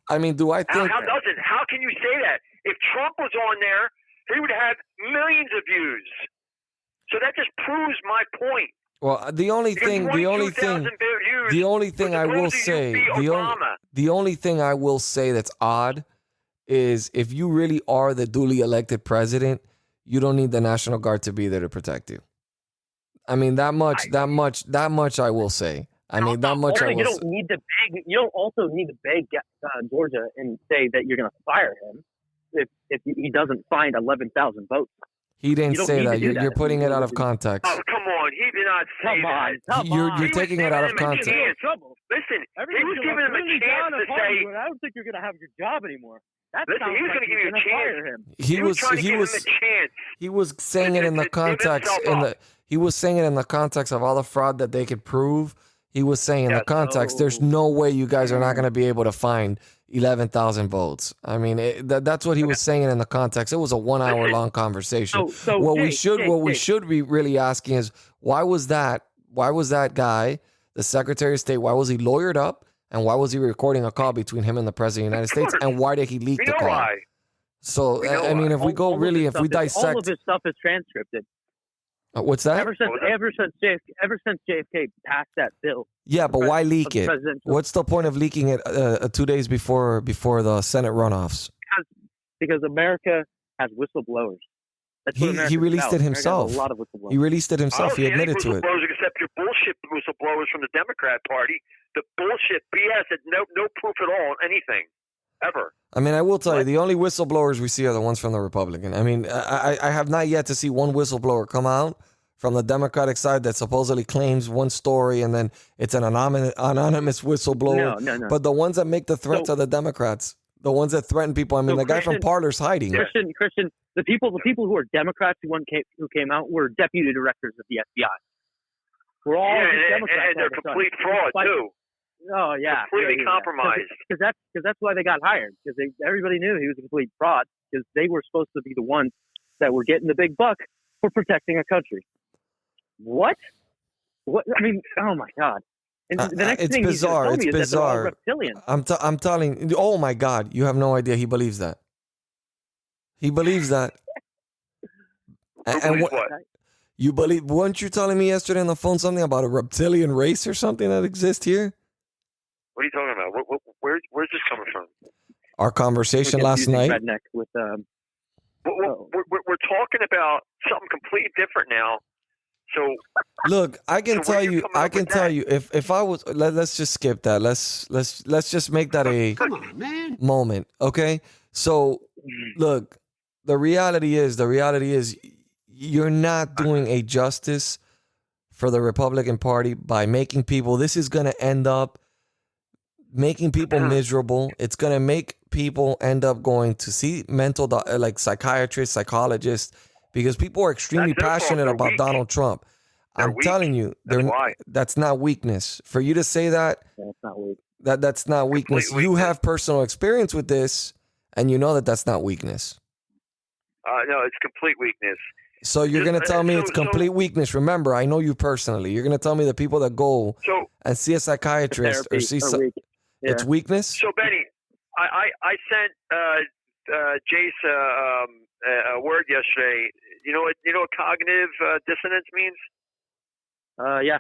I mean, do I think? How does it? How can you say that? If Trump was on there, he would have millions of views. So that just proves my point. Well, the only thing I will say that's odd is if you really are the duly elected president, you don't need the National Guard to be there to protect you. I mean, that much I will say. I mean, that much I will say. You don't also need to beg Georgia and say that you're going to fire him if he doesn't find 11,000 votes. He didn't say that. You're putting it out of context. Oh, come on. He did not say that. You're taking it out of context. Listen, he was giving him a chance to say... I don't think you're going to have your job anymore. Listen, he was going to give you a chance. He was trying to give him a chance. He was saying it in the context he was saying it in the context of all the fraud that they could prove. He was saying in the context, there's no way you guys are not going to be able to find 11,000 votes. I mean, that's what he was saying in the context. It was a 1 hour long conversation. What we should be really asking is why was that guy, the Secretary of State, why was he lawyered up? And why was he recording a call between him and the President of the United States? And why did he leak the call? Why. So, I mean, if we dissect... All of his stuff is transcripted. What's that? Ever since JFK passed that bill. Yeah, but why leak it? What's the point of leaking it 2 days before the Senate runoffs? Because America has whistleblowers. He released it himself. A lot of whistleblowers. He released it himself. He admitted to it. Whistleblowers except your bullshit whistleblowers from the Democrat Party. The bullshit BS had no proof at all on anything, ever. I mean, I will tell you, the only whistleblowers we see are the ones from the Republican. I mean, I have not yet to see one whistleblower come out from the Democratic side that supposedly claims one story and then it's an anonymous whistleblower. No. But the ones that make the threats are the Democrats. The ones that threaten people. I mean, the guy from Parler's hiding. Christian, the people who are Democrats who came out were deputy directors of the FBI. We're all Democrats. And they're complete fraud, too. Oh yeah, completely compromised. Because that's why they got hired. Because everybody knew he was a complete fraud. Because they were supposed to be the ones that were getting the big buck for protecting a country. What? I mean, oh my God! And the next it's thing bizarre. It's bizarre. That they're all reptilians. I'm telling. Oh my God! You have no idea. He believes that. He believes that. And what? You believe? Weren't you telling me yesterday on the phone something about a reptilian race or something that exists here? What are you talking about? Where's this coming from? Our conversation last night. Redneck with we're talking about something completely different now. So Look, I can So where tell you you, coming I up can with tell that? you, if I was, let's just skip that. Let's just make that a moment, okay? So, look, the reality is, you're not doing a justice for the Republican Party by making people. This is going to end up making people miserable. It's going to make people end up going to see like psychiatrists, psychologists, because people are extremely That's their fault. passionate They're about weak. Donald Trump. They're I'm weak. telling you, That's why. that's not weakness. For you to say that, That's not weak. that's not weakness. Complete You weakness. have personal experience with this, and you know that that's not weakness. No, it's complete weakness. So you're Just, going to tell me so- it's complete so- weakness. Remember, I know you personally. You're going to tell me the people that go So, and see a psychiatrist or Therapy see are weak. Yeah. it's weakness. so Benny, I sent Jace a word yesterday. You know what cognitive dissonance means? Yeah.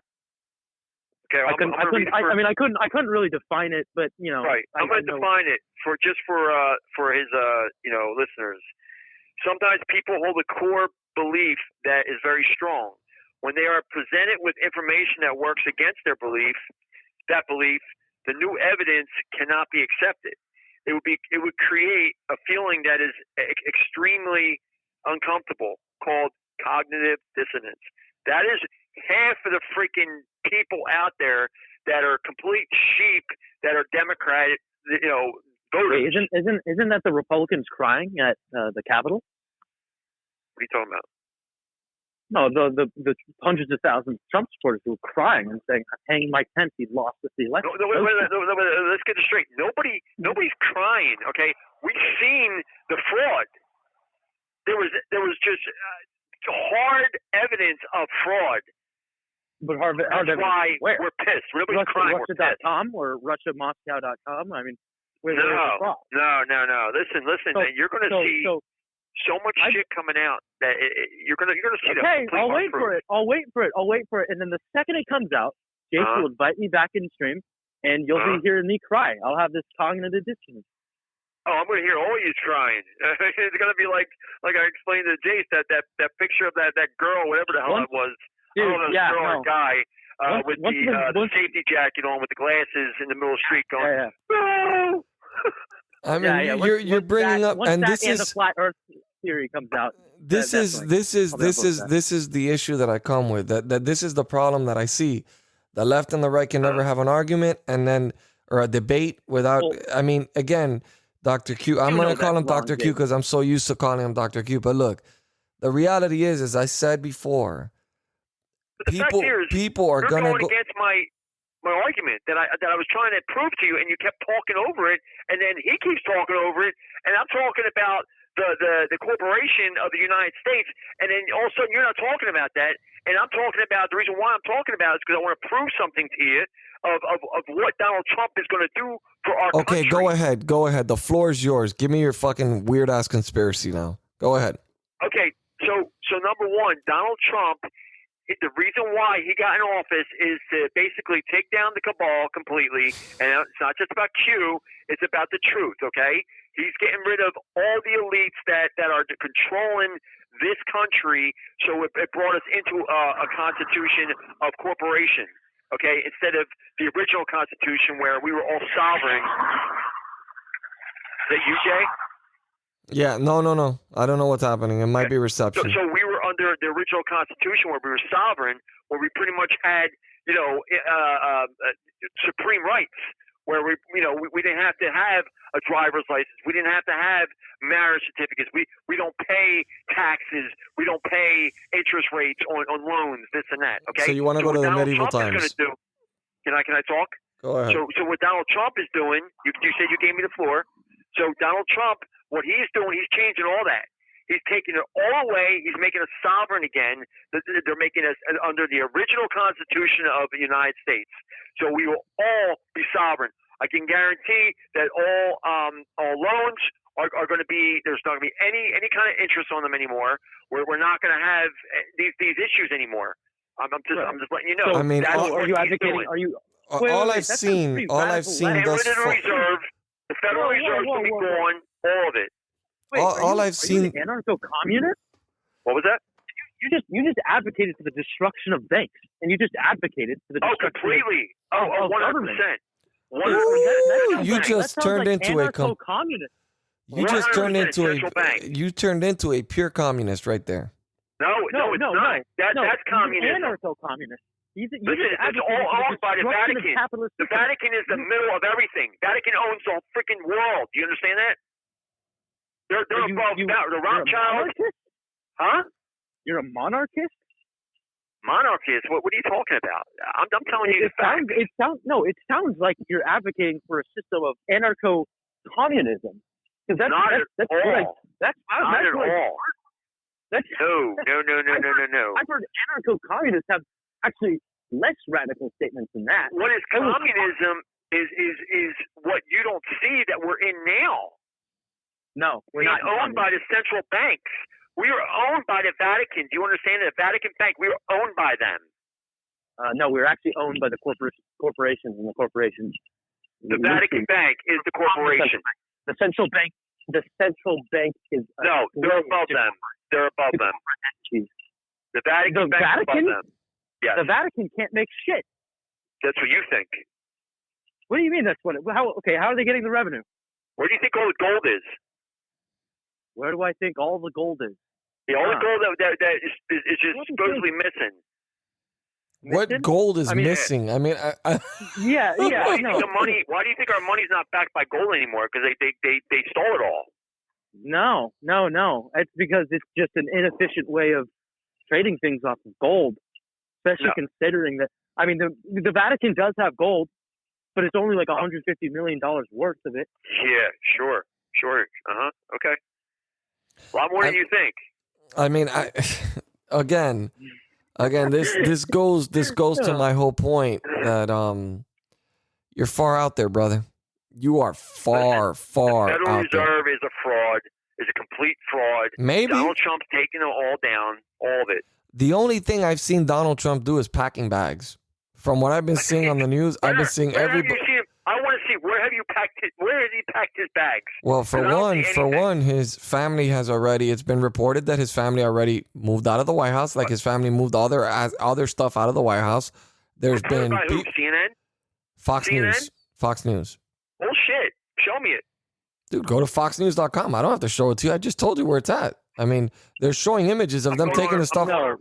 Okay, I couldn't. I couldn't really define it, but you know. Right. I'm going to define it for his listeners. Sometimes people hold a core belief that is very strong. When they are presented with information that works against their belief, the new evidence cannot be accepted. It would create a feeling that is extremely uncomfortable, called cognitive dissonance. That is half of the freaking people out there that are complete sheep, that are Democratic, voters. Wait, isn't that the Republicans crying at the Capitol? What are you talking about? No, the hundreds of thousands of Trump supporters who were crying and saying, "Hanging Mike Pence, he lost us the election." No, let's get this straight. Nobody's crying. Okay, we've seen the fraud. There was just hard evidence of fraud. But That's why where? we're pissed. Nobody's crying. We're pissed. Russia.com or RussiaMoscow.com. I mean, where's the fraud? No. Listen. You're going to see so much shit coming out that you're going to see that. Okay, I'll wait for it. I'll wait for it. And then the second it comes out, Jason will invite me back in stream, and you'll be hearing me cry. I'll have this cognitive dissonance. Oh, I'm going to hear all you crying. It's going to be like I explained to Jace that picture of that girl, whatever the hell it was. Dude, I don't know, girl or guy with the safety jacket on, with the glasses in the middle of the street going, no! I mean, you're bringing up, and this is the flat Earth theory comes out. This is the issue that I come with. That this is the problem that I see. The left and the right can never have an argument, or a debate without. I mean, again, Dr. Q. I'm gonna call him Dr. Q because I'm so used to calling him Dr. Q. But look, the reality is, as I said before, people are gonna go against my argument that I was trying to prove to you, and you kept talking over it, and then he keeps talking over it, and I'm talking about the corporation of the United States, and then all of a sudden you're not talking about that, and I'm talking about the reason why I'm talking about it is because I want to prove something to you of what Donald Trump is going to do for our country. Okay, go ahead. The floor is yours. Give me your fucking weird ass conspiracy now. Go ahead. Okay, so number one, Donald Trump. The reason why he got in office is to basically take down the cabal completely, and it's not just about Q, it's about the truth, okay? He's getting rid of all the elites that are controlling this country, so it brought us into a constitution of corporation, okay, instead of the original constitution where we were all sovereign. Is that you, Jay? Yeah, no. I don't know what's happening. It might be reception. So we were under the original constitution where we were sovereign, where we pretty much had, supreme rights, where we didn't have to have a driver's license. We didn't have to have marriage certificates. We don't pay taxes. We don't pay interest rates on loans, this and that. Okay. So you want to go to the medieval times? Can I talk? Go ahead. So what Donald Trump is doing, you said you gave me the floor. So Donald Trump, what he's doing, he's changing all that. He's taking it all away. He's making us sovereign again. They're making us under the original Constitution of the United States. So we will all be sovereign. I can guarantee that all loans are going to be. There's not going to be any kind of interest on them anymore. We're not going to have these issues anymore. I'm just letting you know. I mean, are you advocating? Are you? All I've seen thus far. The Federal Reserve will be gone. All of it. All I've seen. Are you an anarcho-communist? What was that? You just advocated for the destruction of banks, and you just advocated for the destruction completely. of 100%. government. 100%. You just turned into a communist. You just turned 100% into central bank. you turned into a pure communist right there. No, it's not. That's communism. Anarcho-communist. Listen, it's all owned by the Vatican. The Vatican is the middle of everything. Vatican owns the whole freaking world. Do you understand that? They're above the Rothschilds. Huh? You're a monarchist? Monarchist? What are you talking about? I'm telling you the fact. It sounds like you're advocating for a system of anarcho-communism. That's not at all. That's not at all. That's no. I've heard anarcho-communists have actually less radical statements than that. What is communism is what you don't see that we're in now. No, we're not owned by the central banks. We are owned by the Vatican. Do you understand that? The Vatican Bank, we are owned by them. No, we're actually owned by the corporations and the corporations. The Vatican Bank is the corporation. The central bank is no, they're above them. They're above them. The Vatican Bank is above them. Yes. The Vatican can't make shit. That's what you think. What do you mean? How are they getting the revenue? Where do you think all the gold is? Where do I think all the gold is? All the gold that is just supposedly missing. What gold is missing? I mean, yeah. Why do you think our money's not backed by gold anymore? Because they stole it all. No. It's because it's just an inefficient way of trading things off of gold, especially considering that. I mean, the Vatican does have gold, but it's only like $150 million worth of it. Yeah, sure. Okay. A lot more than you think. I mean, again, this goes to my whole point that you're far out there, brother. You are far out there. The Federal Reserve is a fraud. Is a complete fraud. Maybe Donald Trump's taking it all down, all of it. The only thing I've seen Donald Trump do is packing bags. From what I've been seeing on the news, I've been seeing everybody. I want to see where has he packed his bags? Well, for one, his family has already. It's been reported that his family already moved out of the White House. Like his family moved all their stuff out of the White House. There's been CNN, Fox News. Bullshit. Show me it, dude. Go to foxnews.com. I don't have to show it to you. I just told you where it's at. I mean, they're showing images of them taking the stuff. No.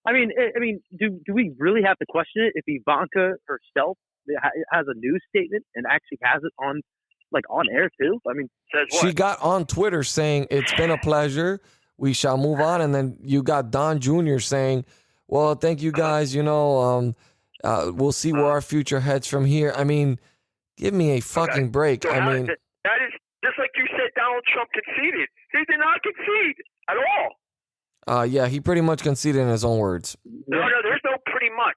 I mean, do we really have to question it if Ivanka herself has a news statement and actually has it on air too? I mean, she got on Twitter saying it's been a pleasure. We shall move on, and then you got Don Jr. saying, "Well, thank you guys. We'll see where our future heads from here." I mean, give me a fucking break. So I mean, that is just like you said. Donald Trump conceded. He did not concede at all. Yeah, he pretty much conceded in his own words. No, there's no pretty much.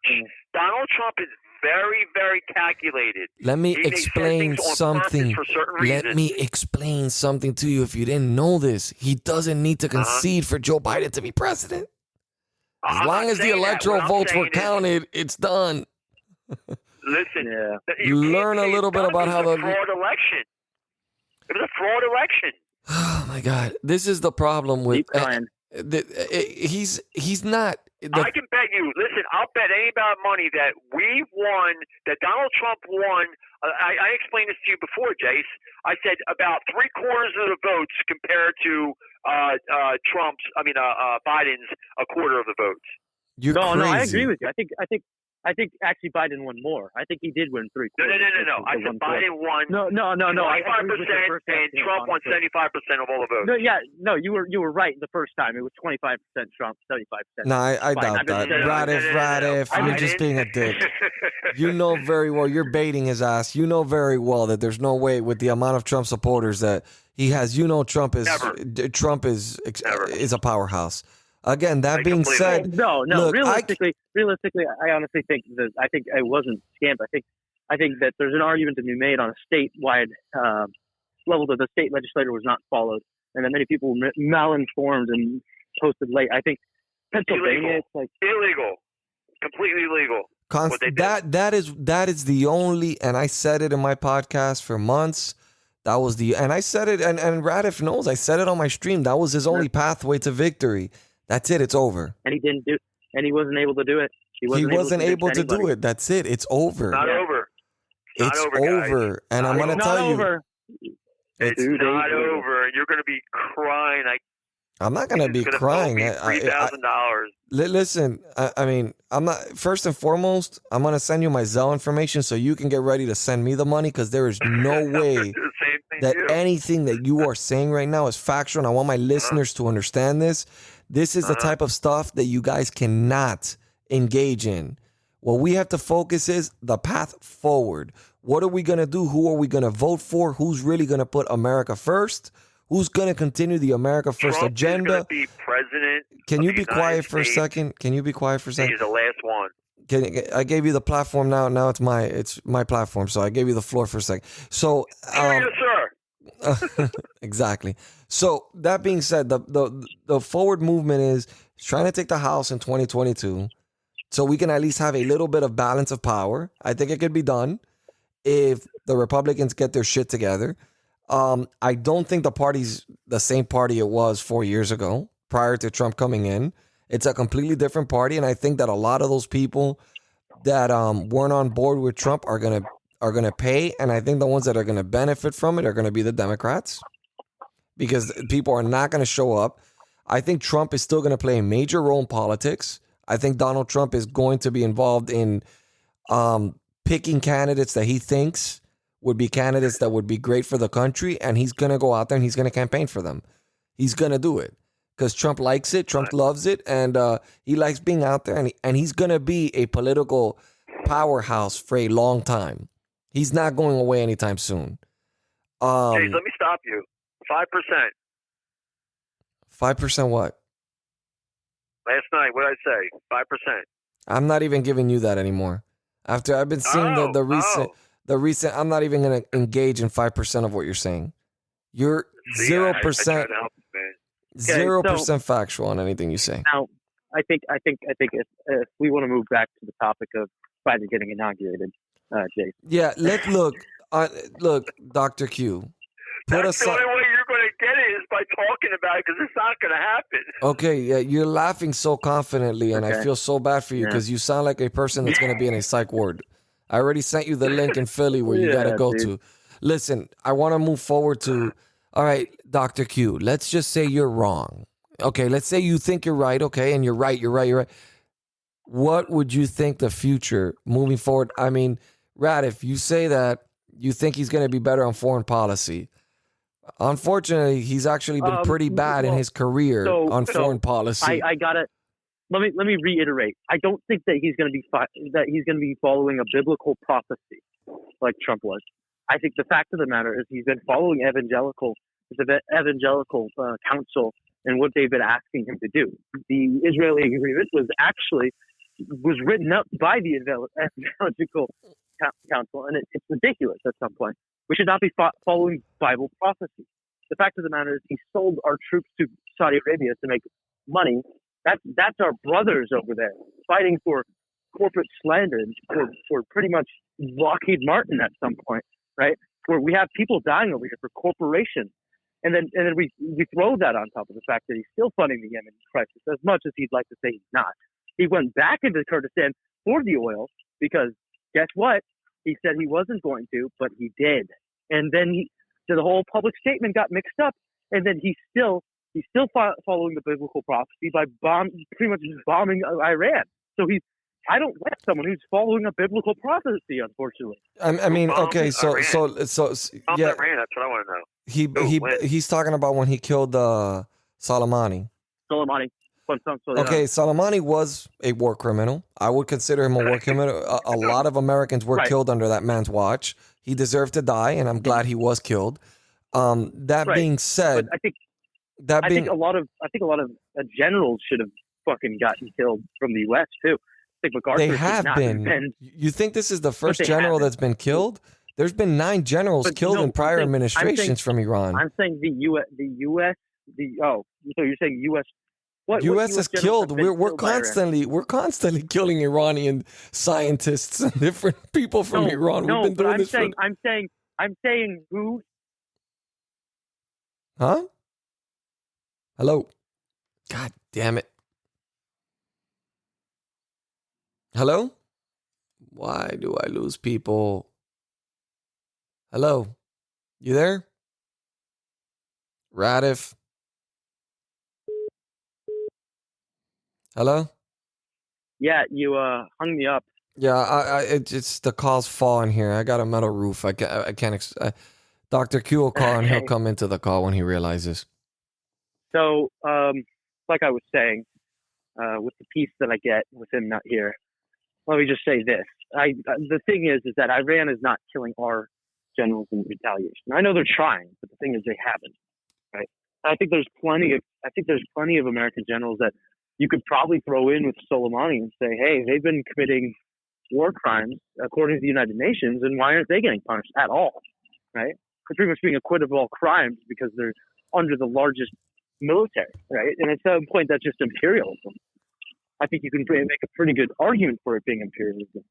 Donald Trump is very, very calculated. Let me explain something. Let me explain something to you if you didn't know this. He doesn't need to concede for Joe Biden to be president. As long as the electoral votes were counted, it's done. Listen, you learn a little bit about how the fraud election. It was a fraud election. Oh my God, this is the problem with. He's not. I can bet you. Listen, I'll bet any amount of money that we won, that Donald Trump won. I explained this to you before, Jace. I said about 3/4 of the votes compared to Biden's 1/4 of the votes. You're crazy. No, I agree with you. I think actually Biden won more. I think he did win 3/4. No. I said Biden won. No. 25% and Trump won 75% of all the votes. No, you were right the first time. It was 25% Trump, 75%. No, I doubt that. Radif, you're just being a dick. You know very well. You're baiting his ass. You know very well that there's no way with the amount of Trump supporters that he has. You know Trump is a powerhouse. Again, that being said, no. Look, realistically, I honestly think it wasn't scammed. I think that there's an argument to be made on a statewide level that the state legislature was not followed, and that many people were malinformed and posted late. I think Pennsylvania, it's illegal, completely illegal. That is the only, and I said it in my podcast for months. That was and I said it, and Radif knows. I said it on my stream. That was his only pathway to victory. That's it. It's over. and he didn't do, and he wasn't able to do it. He wasn't able to do anybody. it. That's it. It's over. Not over. It's not over, guys. over. And I'm It's going to not tell you. over. It's 2 days not later. over. You're going to be crying. I'm not going to be crying. $3,000. Listen, I mean, I'm not. First and foremost, I'm going to send you my Zelle information so you can get ready to send me the money, because there is no way that anything that you are saying right now is factual. And I want my listeners to understand this. This is the type of stuff that you guys cannot engage in. What we have to focus is the path forward. What are we going to do? Who are we going to vote for? Who's really going to put America first? Who's going to continue the America First Trump agenda? Is going to be president. Can you of be the quiet United for a States. second? Can you be quiet for a second? He's the last one. I gave you the platform now. Now it's my platform. So I gave you the floor for a second. So Yes, sir. exactly. So that being said, the forward movement is trying to take the House in 2022, so we can at least have a little bit of balance of power. I think it could be done if the Republicans get their shit together. I don't think the party's the same party it was 4 years ago prior to Trump coming in. It's a completely different party, and I think that a lot of those people that weren't on board with Trump are gonna pay, and I think the ones that are gonna benefit from it are gonna be the Democrats, because people are not gonna show up. I think Trump is still gonna play a major role in politics. I think Donald Trump is going to be involved in picking candidates that he thinks would be candidates that would be great for the country, and he's going to go out there and he's going to campaign for them. He's going to do it because Trump likes it, Trump loves it, and he likes being out there, and he's going to be a political powerhouse for a long time. He's not going away anytime soon. Hey, let me stop you. 5%. 5% what? Last night, what did I say? 5%. I'm not even giving you that anymore. After I've been seeing the recent, I'm not even going to engage in 5% of what you're saying. You're 0%, 0% factual on anything you say. Now, I think if we want to move back to the topic of Biden getting inaugurated, Jason. Yeah, look, Dr. Q. That's the only way you're going to get it is by talking about it, because it's not going to happen. Okay, yeah, you're laughing so confidently, and I feel so bad for you because you sound like a person that's going to be in a psych ward. I already sent you the link in Philly where you got to go to. Listen, I want to move forward to, all right, Dr. Q, let's just say you're wrong. Okay, let's say you think you're right, okay, and you're right. What would you think the future moving forward? I mean, Radif, you say that you think he's going to be better on foreign policy. Unfortunately, he's actually been pretty bad in his career on foreign policy. I gotta let me reiterate. I don't think that he's going to be following a biblical prophecy like Trump was. I think the fact of the matter is he's been following evangelical counsel and what they've been asking him to do. The Israeli agreement was written up by the evangelical council, and it's ridiculous at some point. We should not be following Bible prophecy. The fact of the matter is he sold our troops to Saudi Arabia to make money. That's our brothers over there fighting for corporate slander and for pretty much Lockheed Martin at some point, right? Where we have people dying over here for corporations. And then we throw that on top of the fact that he's still funding the Yemen crisis as much as he'd like to say he's not. He went back into Kurdistan for the oil because guess what? He said he wasn't going to, but he did. And then the whole public statement got mixed up. And then he's still following the biblical prophecy by pretty much bombing Iran. So I don't like someone who's following a biblical prophecy, unfortunately. I mean, okay, so yeah, Iran, that's what I want to know. He's talking about when he killed Soleimani. Okay, Soleimani was a war criminal. I would consider him a war criminal. A lot of Americans were killed under that man's watch. He deserved to die, and I'm glad he was killed. Being said, but I think a lot of generals should have fucking gotten killed from the U.S. too. I think MacArthur they have been. You think this is the first general that's been killed? There's been 9 generals killed in prior administrations from Iran. I'm saying the U.S. So you're saying U.S. U.S. is killed. We're constantly killing Iranian scientists and different people from Iran. We've been doing this I'm saying who? Huh? Hello. God damn it. Hello? Why do I lose people? Hello? You there? Radif? Hello? Yeah, you hung me up. Yeah, it's the calls fall in here. I got a metal roof. I can't. Dr. Q will call and he'll come into the call when he realizes. So, like I was saying, with the peace that I get with him not here, let me just say this. The thing is that Iran is not killing our generals in retaliation. I know they're trying, but the thing is they haven't, right? I think there's plenty of American generals that you could probably throw in with Soleimani and say, hey, they've been committing war crimes according to the United Nations, and why aren't they getting punished at all, right? They're pretty much being acquitted of all crimes because they're under the largest military, right? And at some point, that's just imperialism. I think you can make a pretty good argument for it being imperialism.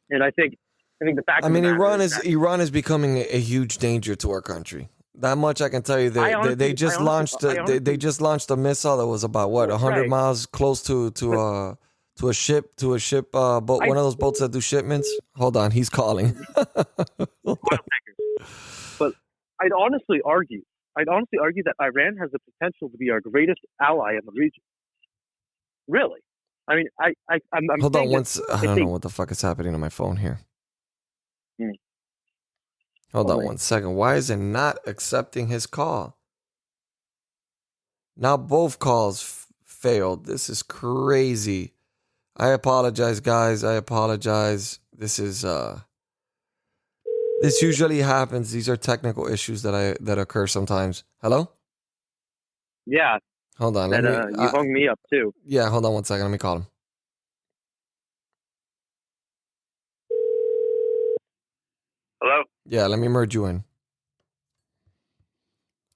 And I think the fact. I mean, Iran is becoming a huge danger to our country. That much I can tell you. They just launched a missile that was about 100 miles close to a ship boat, one of those boats that do shipments. Hold on, he's calling. But I'd honestly argue that Iran has the potential to be our greatest ally in the region. Really, I mean, I'm hold on once. I don't know what the fuck is happening on my phone here. Hold on 1 second. Why is it not accepting his call? Now both calls failed. This is crazy. I apologize, guys. I apologize. This usually happens. These are technical issues that occur sometimes. Hello? Yeah. Hold on. You hung me up too. Yeah, hold on 1 second. Let me call him. Hello? Yeah, let me merge you in.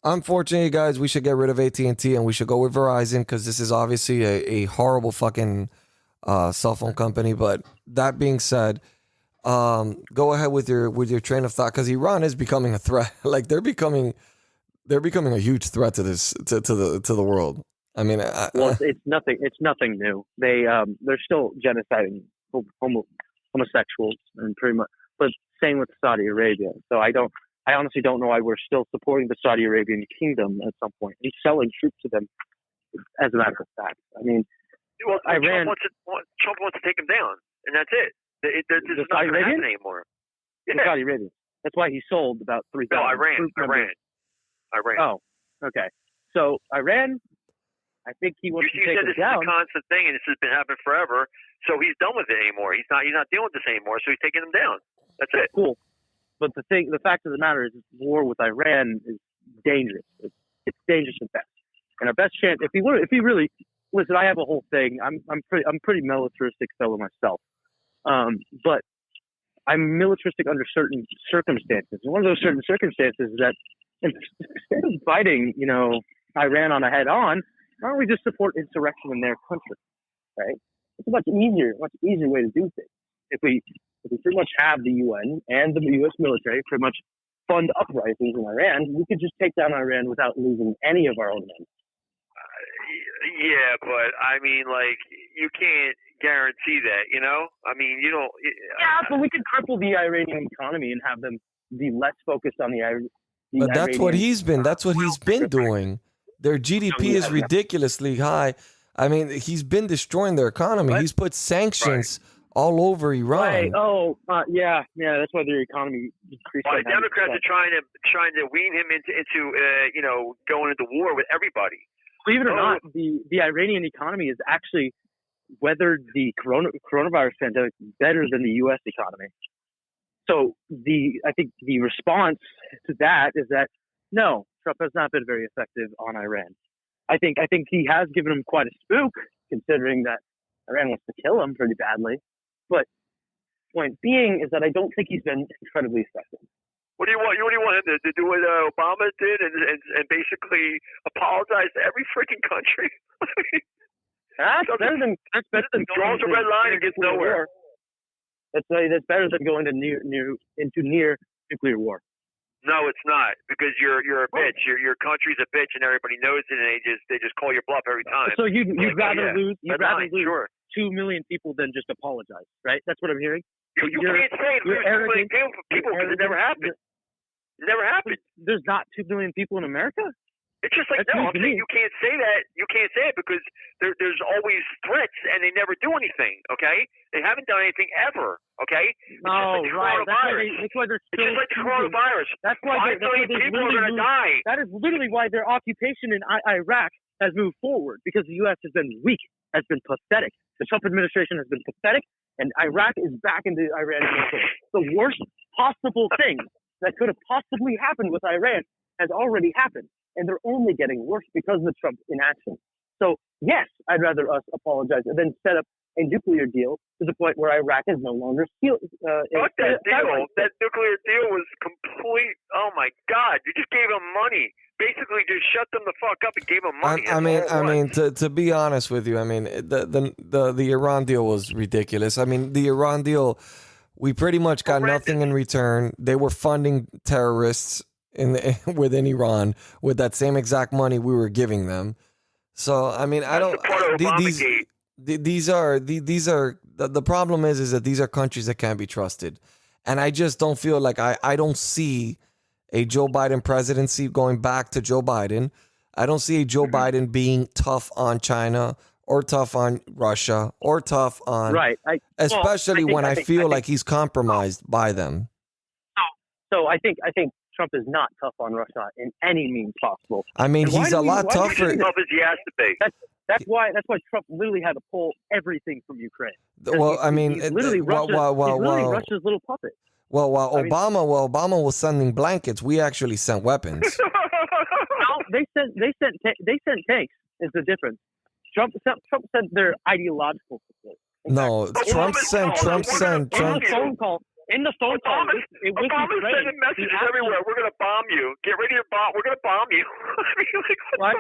Unfortunately, guys, we should get rid of AT&T and we should go with Verizon because this is obviously a horrible fucking cell phone company. But that being said, go ahead with your train of thought because Iran is becoming a threat. Like they're becoming a huge threat to this to the world. I mean, it's nothing new. They're still genociding homosexuals and pretty much, but same with Saudi Arabia. So I honestly don't know why we're still supporting the Saudi Arabian kingdom at some point and selling troops to them. As a matter of fact, I mean, Iran. Trump wants to take him down, and that's it. This is not going to happen anymore. Yeah. Saudi Arabia. That's why he sold about 3,000. No, Iran. Oh, okay. So Iran, I think he wants to take it down. You said this is a constant thing, and this has been happening forever. So he's done with it anymore. He's not dealing with this anymore. So he's taking them down. That's it. Cool. But the fact of the matter is, war with Iran is dangerous. It's dangerous at best. And our best chance, if he really listen, I have a whole thing. I'm pretty militaristic fellow myself. But I'm militaristic under certain circumstances. And one of those certain circumstances is that instead of fighting, Iran on a head-on, why don't we just support insurrection in their country, right? It's a much easier way to do things. If we pretty much have the UN and the U.S. military pretty much fund uprisings in Iran, we could just take down Iran without losing any of our own men. Yeah, but I mean, like, you can't guarantee that, I mean, you don't. Yeah, but we could cripple the Iranian economy and have them be less focused on the But that's Iranian, what he's been doing. Their GDP is ridiculously high. I mean, he's been destroying their economy. What? He's put sanctions all over Iran. Right. Oh, yeah. That's why their economy increased. Well, the Democrats are trying to wean him into going into war with everybody. Believe it or not, the Iranian economy has actually weathered the coronavirus pandemic better than the U.S. economy. So I think the response to that is that no, Trump has not been very effective on Iran. I think he has given him quite a spook, considering that Iran wants to kill him pretty badly. But point being is that I don't think he's been incredibly effective. What do you want? What do you want him to do what Obama did and basically apologize to every freaking country? That's better than draws a red line and gets nowhere. That's better than going to near nuclear war. No, it's not, because you're a bitch. Your country's a bitch, and everybody knows it, and they just call your bluff every time. So you'd rather lose. Sure. 2 million people, then just apologize, right? That's what I'm hearing. You can't say lose 2 million people because it never happened. It never happened. There's not 2 million people in America? It's just like, no, I'm saying you can't say that. You can't say it because there's always threats and they never do anything, okay? They haven't done anything ever, okay? No, right. That's why they're still... It's just like the coronavirus. That's why 5 million people are going to die. That is literally why their occupation in Iraq has moved forward, because the U.S. has been weak, has been pathetic. The Trump administration has been pathetic, and Iraq is back into Iran's control. The worst possible thing that could have possibly happened with Iran has already happened. And they're only getting worse because of the Trump inaction. So, yes, I'd rather us apologize and then set up a nuclear deal to the point where Iraq is no longer Fuck that deal. That nuclear deal was complete. Oh, my God. You just gave them money. Basically, just shut them the fuck up and gave them money. I mean, to be honest with you, I mean, the Iran deal was ridiculous. I mean, the Iran deal, we pretty much got nothing in return. They were funding terrorists within Iran with that same exact money we were giving them. So I mean, I don't. These are the problem is that these are countries that can't be trusted, and I just don't feel like I don't see a Joe Biden presidency going back to Joe Biden. I don't see a Joe Biden being tough on China or tough on Russia or tough on especially when I feel like he's compromised by them. So I think Trump is not tough on Russia in any means possible. I mean, he's a lot tougher. As tough as he has to be. That's why Trump literally had to pull everything from Ukraine. Well, I mean, he's literally Russia's little puppet. Well, while Obama was sending blankets, we actually sent weapons. No, they sent tanks. Is the difference? Trump sent their ideological support. No, Trump sent. In the phone call, Obama's sending messages everywhere. We're going to bomb you. Get ready to bomb. We're going to bomb you.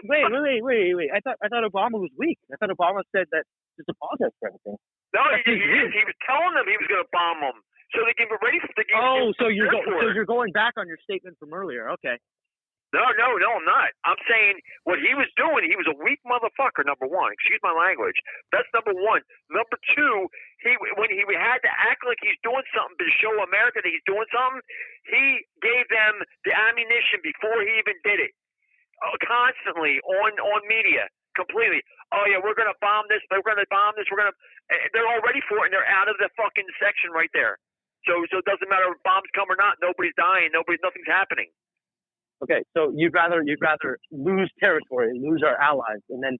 Wait. I thought Obama was weak. I thought Obama said that just apologize for everything. No, he was telling them he was going to bomb them so they can get ready for the game. Oh, so you're going back on your statement from earlier. Okay. No, I'm not. I'm saying what he was doing, he was a weak motherfucker, number one. Excuse my language. That's number one. Number two, when he had to act like he's doing something to show America that he's doing something, he gave them the ammunition before he even did it. Constantly on media. Completely. Oh, yeah, we're going to bomb this. We're going to bomb this. They're all ready for it, and they're out of the fucking section right there. So it doesn't matter if bombs come or not. Nobody's dying. Nothing's happening. Okay, so you'd rather lose territory, lose our allies, and then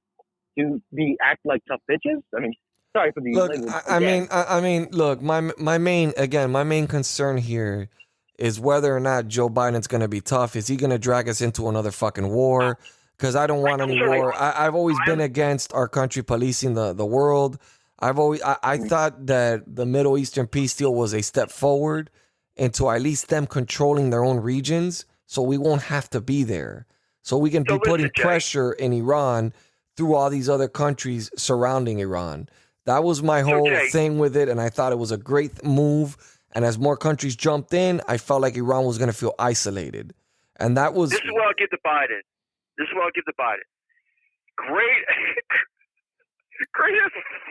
act like tough bitches? I mean, sorry for the language. I mean, look, my main concern here is whether or not Joe Biden's going to be tough. Is he going to drag us into another fucking war? Because I don't want any war. I've always been against our country policing the world. I thought that the Middle Eastern peace deal was a step forward into at least them controlling their own regions. So we won't have to be there. So we can be putting pressure in Iran through all these other countries surrounding Iran. That was my whole thing with it, and I thought it was a great move. And as more countries jumped in, I felt like Iran was going to feel isolated. And that was... This is what I'll give to Biden. Great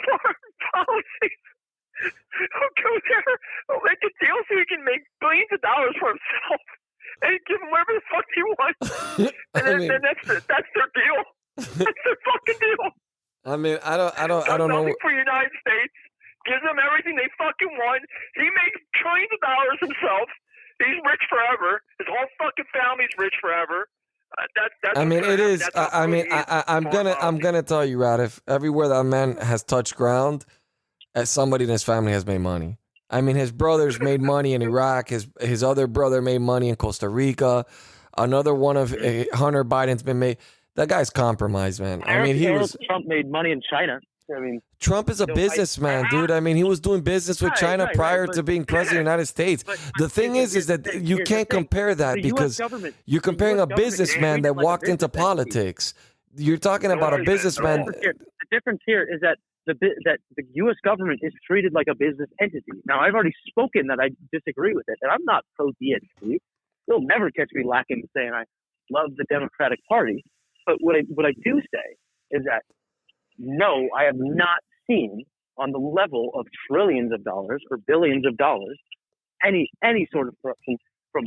foreign policy. He'll go there, he'll make a deal so he can make billions of dollars for himself. And give them whatever the fuck he wants, and then that's their deal. That's their fucking deal. I mean, I don't know. Nothing for the United States. Gives them everything they fucking want. He makes trillions of dollars himself. He's rich forever. His whole fucking family's rich forever. I'm gonna tell you, Radif. Everywhere that man has touched ground, somebody in his family has made money. I mean, his brothers made money in Iraq. His other brother made money in Costa Rica. Another one of Hunter Biden's been made. That guy's compromised, man. Trump made money in China. I mean, Trump is a businessman, dude. I mean, he was doing business with China prior to being president of the United States. The thing is that you can't compare that because you're comparing a businessman that walked into politics. You're talking about a businessman. The difference here is that the U.S. government is treated like a business entity. Now, I've already spoken that I disagree with it, and I'm not pro-DNC. You'll never catch me lacking saying I love the Democratic Party. But what I do say is that, no, I have not seen on the level of trillions of dollars or billions of dollars, any sort of corruption from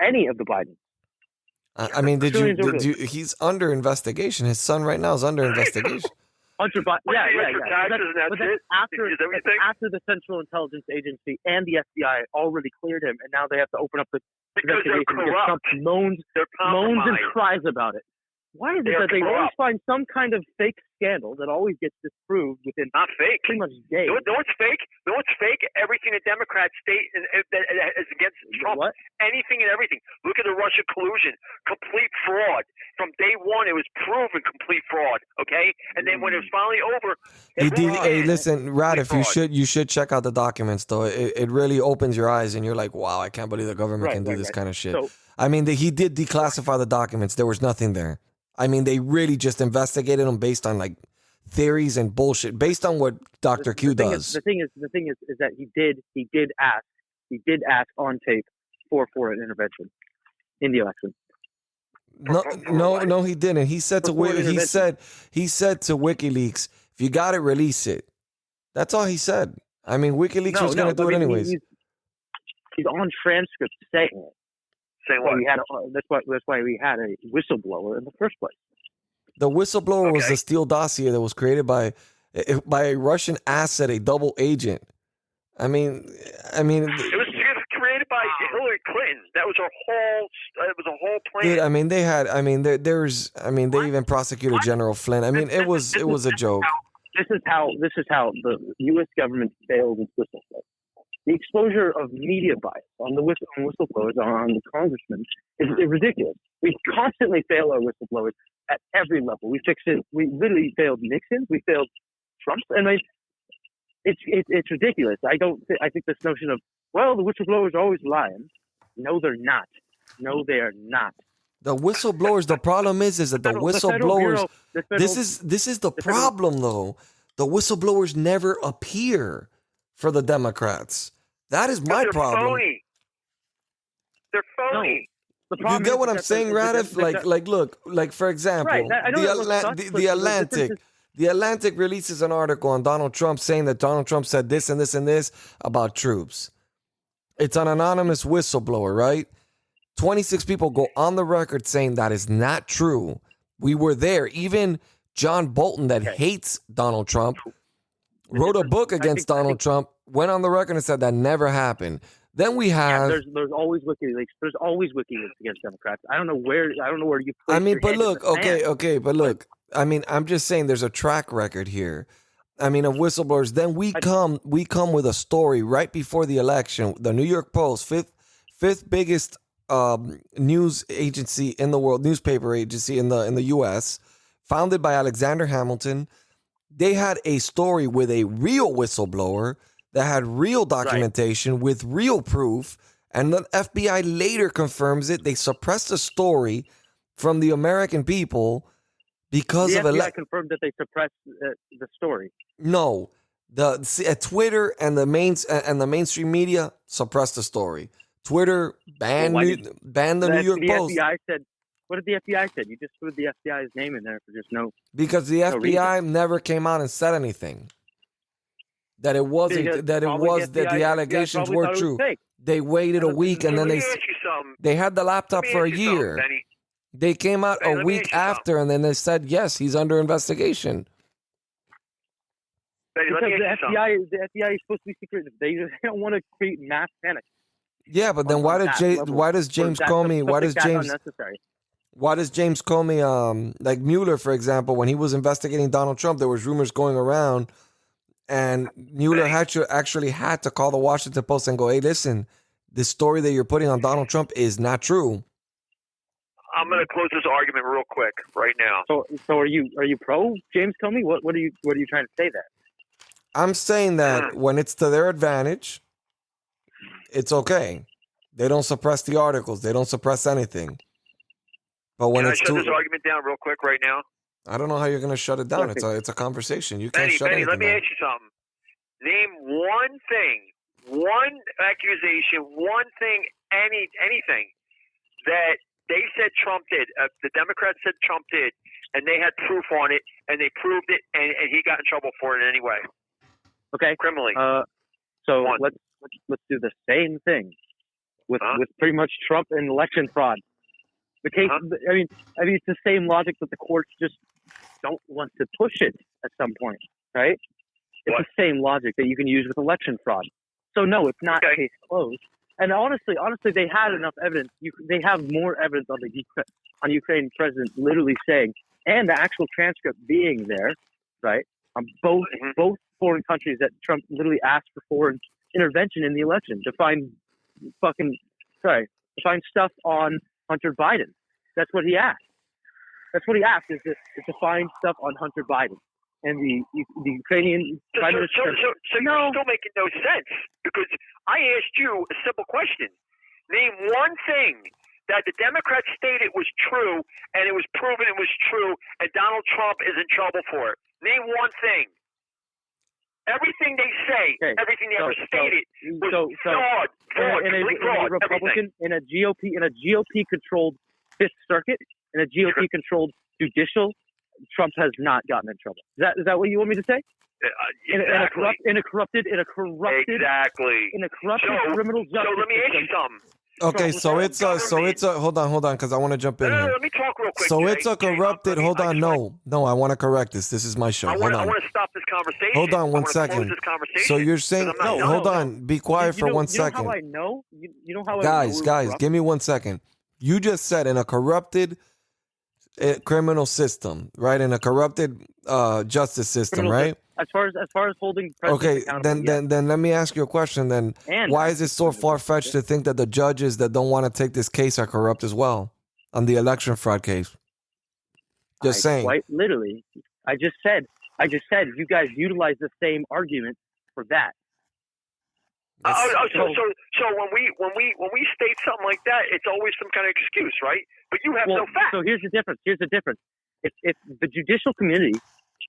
any of the Bidens. I mean, he's under investigation. His son right now is under investigation. Hunter Biden, yeah. But that's after the Central Intelligence Agency and the FBI already cleared him, and now they have to open up the investigation because Trump moans and cries about it. Why is it that they always find some kind of fake scandal that always gets disproved within not fake pretty much days? No, it's fake. No, it's fake. Everything the Democrats state that is against Trump. What? Anything and everything. Look at the Russia collusion. Complete fraud. From day one, it was proven complete fraud. Okay, and then when it was finally over, hey, listen, Radif, you should check out the documents though. It really opens your eyes, and you're like, wow, I can't believe the government can do this kind of shit. So, I mean, he did declassify the documents. There was nothing there. I mean, they really just investigated them based on like theories and bullshit, based on what Dr. Q does. The thing is that he did ask on tape for an intervention in the election. No, he didn't. He said to WikiLeaks, if you got it, release it. That's all he said. I mean, WikiLeaks was going to do it anyways. He's on transcript saying it. That's why we had a whistleblower in the first place. The whistleblower was the Steele dossier that was created by a Russian asset, a double agent. I mean, it was created by Hillary Clinton. That was a whole plan. Dude, I mean, they even prosecuted General Flynn. I mean, it was a joke. This is how the U.S. government failed its whistleblower. The exposure of media bias on the whistleblowers, on the congressmen, is ridiculous. We constantly fail our whistleblowers at every level. We literally failed Nixon. We failed Trump. And it's ridiculous. I think this notion of, well, the whistleblowers are always lying. No, they're not. No, they are not. The whistleblowers. The problem is that the whistleblowers. This is the problem, though. The whistleblowers never appear for the Democrats. That is my problem. Phony. They're phony. No, you get what I'm saying, Radif? Like for example, right, the Atlantic releases an article on Donald Trump saying that Donald Trump said this and this and this about troops. It's an anonymous whistleblower, right? 26 people go on the record saying that is not true. We were there. Even John Bolton, that hates Donald Trump, wrote a book against Donald Trump, went on the record and said that never happened. Then we have there's always WikiLeaks. There's always WikiLeaks against Democrats. I don't know where you put. I mean, but look, but look. I mean, I'm just saying there's a track record here. I mean, of whistleblowers. Then we come with a story right before the election. The New York Post, fifth biggest news agency in the world, newspaper agency in the U.S., founded by Alexander Hamilton. They had a story with a real whistleblower that had real documentation with real proof, and the FBI later confirms it. They suppressed the story from the American people because of FBI confirmed that they suppressed the story. No, Twitter and the mainstream media suppressed the story. Twitter banned the New York Post. FBI said, what did the FBI say? You just put the FBI's name in there for just no. Because the FBI never came out and said anything. That it wasn't. That the allegations were true. They waited a week and then they had the laptop for a year. They came out a week after and then they said yes, he's under investigation. Because the FBI is supposed to be secretive. They don't want to create mass panic. Yeah, but then why does James Comey? Like Mueller, for example, when he was investigating Donald Trump, there was rumors going around. And Mueller actually had to call the Washington Post and go, hey, listen, this story that you're putting on Donald Trump is not true. I'm going to close this argument real quick right now. So are you pro James Comey? What are you trying to say there? I'm saying that when it's to their advantage, it's okay. They don't suppress the articles. They don't suppress anything. But when Can I shut this argument down real quick right now? I don't know how you're going to shut it down. It's a conversation. You can't shut anything down. Let me ask you something. Name one thing, one accusation, one thing, anything that they said Trump did, the Democrats said Trump did, and they had proof on it, and they proved it, and he got in trouble for it anyway, Okay. criminally. So One. let's do the same thing with pretty much Trump and election fraud. The case, I mean, it's the same logic that the courts just don't want to push it at some point, right? It's What? the same logic that you can use with election fraud. So no, it's not Okay. case closed. And honestly, they had enough evidence. They have more evidence on the Ukraine president literally saying, and the actual transcript being there, right? On both foreign countries that Trump literally asked for foreign intervention in the election to find stuff on Hunter Biden. That's what he asked. That's what he asked is to find stuff on Hunter Biden. And the Ukrainian prime minister. So you're still making no sense, because I asked you a simple question. Name one thing that the Democrats stated was true, and it was proven it was true, and Donald Trump is in trouble for it. Name one thing. Everything they say, everything they ever stated was fraud, complete fraud, everything. In a GOP controlled Fifth Circuit, in a GOP controlled judicial, Trump has not gotten in trouble. Is that what you want me to say? Exactly. In a corrupted criminal justice. So let me ask you something. Okay, so it's a hold on, because I want to jump in No, here. let me talk real quick. So Jay. it's a corrupted. Hold on, no, I want to correct this. This is my show. I Hold want on. to stop this conversation. Hold on I one wanna close second. this conversation, So you're saying 'cause I'm not no? done. Hold on. Be quiet for 1 second. You know how I know? You know how Guys, give me 1 second. You just said in a corrupted criminal system, right? In a corrupted justice system, right? As far as holding presidents accountable, then let me ask you a question. Then why is it so far fetched to think that the judges that don't want to take this case are corrupt as well on the election fraud case? Just saying. Quite literally, I just said you guys utilize the same argument for that. So when we state something like that, it's always some kind of excuse, right? But you have no facts. So here's the difference. If the judicial committee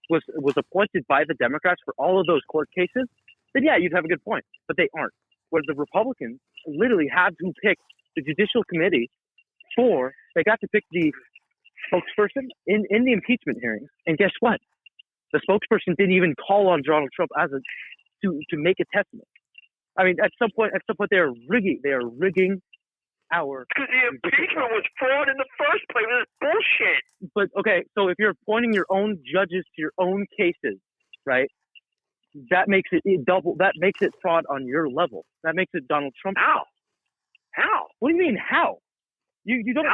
was appointed by the Democrats for all of those court cases, then yeah, you'd have a good point. But they aren't. Where the Republicans literally had to pick the judicial committee they got to pick the spokesperson in the impeachment hearings. And guess what? The spokesperson didn't even call on Donald Trump to make a testament. I mean, at some point they are rigging our. Because the impeachment was fraud in the first place. It was bullshit. But okay, so if you're appointing your own judges to your own cases, right? That makes it double. That makes it fraud on your level. That makes it Donald Trump. How? What do you mean how? You don't.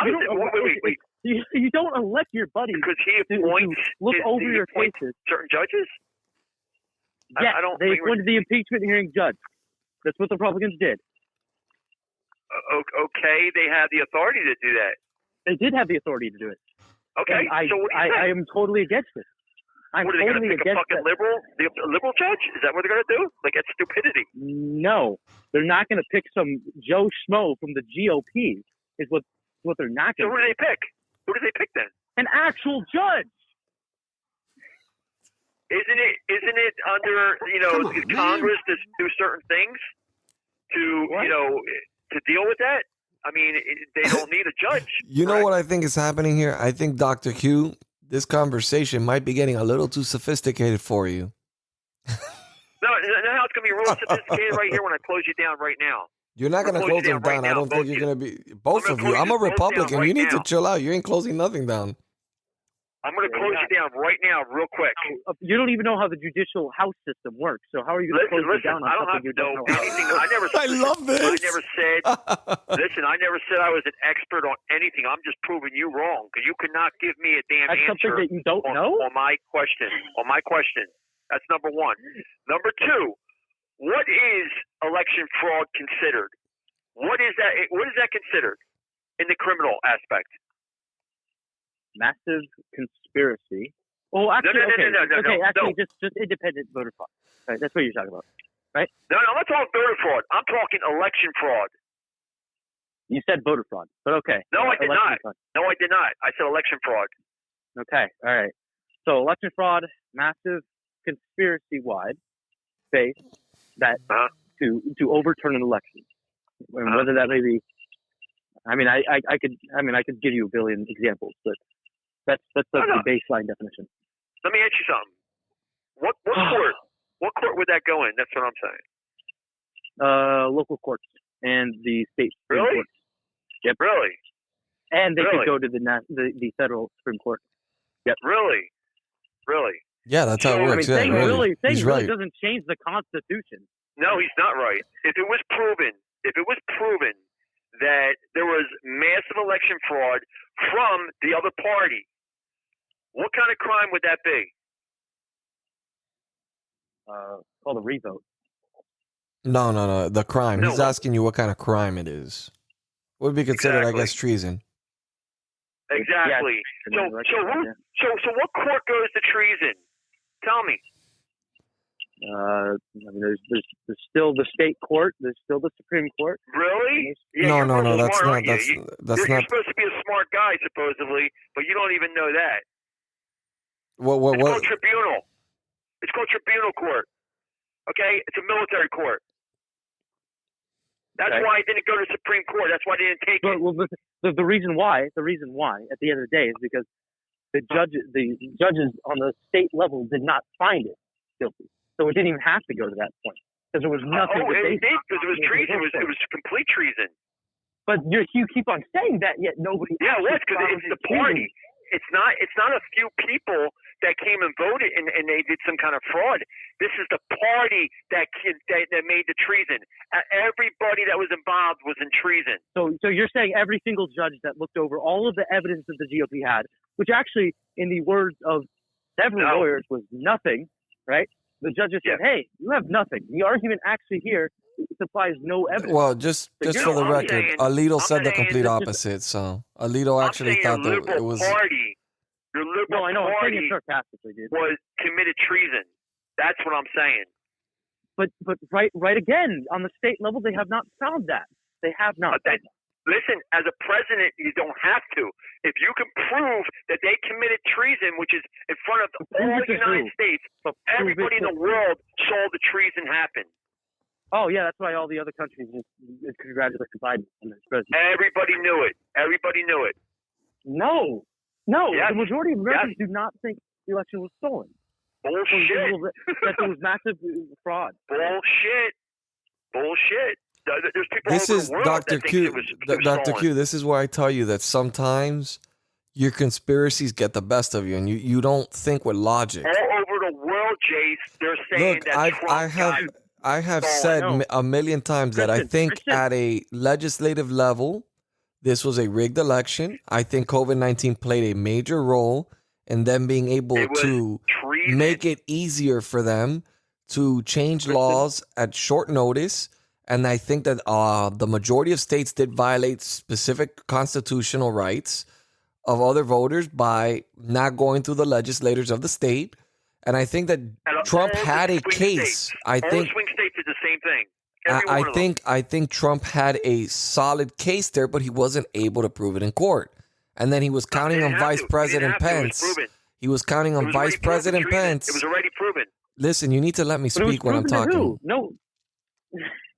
Wait. You don't elect your buddy because he appoints to look over your cases. Certain judges. Yeah, they appointed the impeachment hearing judge. That's what the Republicans did. Okay, they had the authority to do that. They did have the authority to do it. Okay, I am totally against it. What are they going to pick a fucking liberal? A liberal judge? Is that what they're going to do? Like, that's stupidity. No, they're not going to pick some Joe Schmo from the GOP. Is what they're not going to. So who do they pick? Who do they pick then? An actual judge. Isn't it under Congress to do certain things to to deal with that? I mean, they don't need a judge. You know what I think is happening here? I think, Dr. Q, this conversation might be getting a little too sophisticated for you. No, now it's going to be real sophisticated right here when I close you down right now. You're not going to close them down. I don't think you're going to be. Both of you. I'm a Republican. You need to chill out. You ain't closing nothing down. I'm going to close you down right now, real quick. You don't even know how the judicial house system works. So how are you going to close me down on something you don't know? Anything. I love this. I never said. Listen, I never said I was an expert on anything. I'm just proving you wrong because you could not give me a damn answer. That's something that you don't know on my question. That's number one. Number two. What is election fraud considered? What is that? What is that considered in the criminal aspect? Massive conspiracy. Oh, actually, just independent voter fraud. Right, that's what you're talking about, right? No, I'm not talking voter fraud. I'm talking election fraud. You said voter fraud, but okay. No, I did not. Fraud. No, I did not. I said election fraud. Okay, all right. So election fraud, massive conspiracy-wide base that to overturn an election, and whether that may be. I could give you a billion examples, but That's the baseline definition. Let me ask you something. What court? What court would that go in? That's what I'm saying. Local courts and the state Supreme Really? Courts. Yep. Really? And they could go to the federal Supreme Court. Yep. Really? Really? Yeah, that's how it works. Saying really He's right. doesn't change the Constitution. No, he's not right. If it was proven that there was massive election fraud from the other party, what kind of crime would that be? Called a revote. No. The crime. No. He's asking you what kind of crime it is. Would be considered, I guess, treason. Exactly. Yeah. So what court goes to treason? Tell me. There's still the state court. There's still the Supreme Court. Really? No. That's not. You're That's not. supposed to be a smart guy, supposedly, but you don't even know that. What? It's called tribunal. It's called tribunal court. Okay? It's a military court. That's why it didn't go to the Supreme Court. That's why they didn't take it. Well, the reason why, at the end of the day, is because the judges on the state level did not find it guilty. So it didn't even have to go to that point because there was nothing. It did, because it was treason. It was complete treason. But you keep on saying that, yet nobody. Yeah, it was, because it's the party. It's not a few people that came and voted and they did some kind of fraud. This is the party that made the treason. Everybody that was involved was in treason. So you're saying every single judge that looked over all of the evidence that the GOP had, which actually, in the words of several lawyers, was nothing, right? The judges said, "Hey, you have nothing. The argument actually here supplies no evidence." Well, just for the record, Alito said the complete opposite. So Alito actually thought that it was. Your liberal I know. I'm saying party it sarcastically, dude. was committed treason. That's what I'm saying. But right again, on the state level, they have not found that. They have not. Listen, as a president, you don't have to. If you can prove that they committed treason, which is in front of all the United States, everybody in the world saw the treason happen. Oh, yeah, that's why all the other countries just congratulate Biden on his presidency. Everybody knew it. Everybody knew it. No. Yes. The majority of Americans do not think the election was stolen. Bullshit. That there was massive fraud. Bullshit. There's people This all over is the world Dr. that Q. think it was Dr. stolen. Q. This is where I tell you that sometimes your conspiracies get the best of you, and you don't think with logic. All over the world, Jace, they're saying Look, that Trump I have stolen. said a million times that I think at a legislative level, this was a rigged election. I think COVID-19 played a major role in them being able to treason. make it easier for them to change laws at short notice. And I think that the majority of states did violate specific constitutional rights of other voters by not going through the legislators of the state. And I think that Trump had a case. All the swing states did the same thing. I think Trump had a solid case there, but he wasn't able to prove it in court. And then he was counting on Vice President Pence. He was counting on Vice President Pence. It was already proven. Listen, you need to let me speak when I'm talking. No.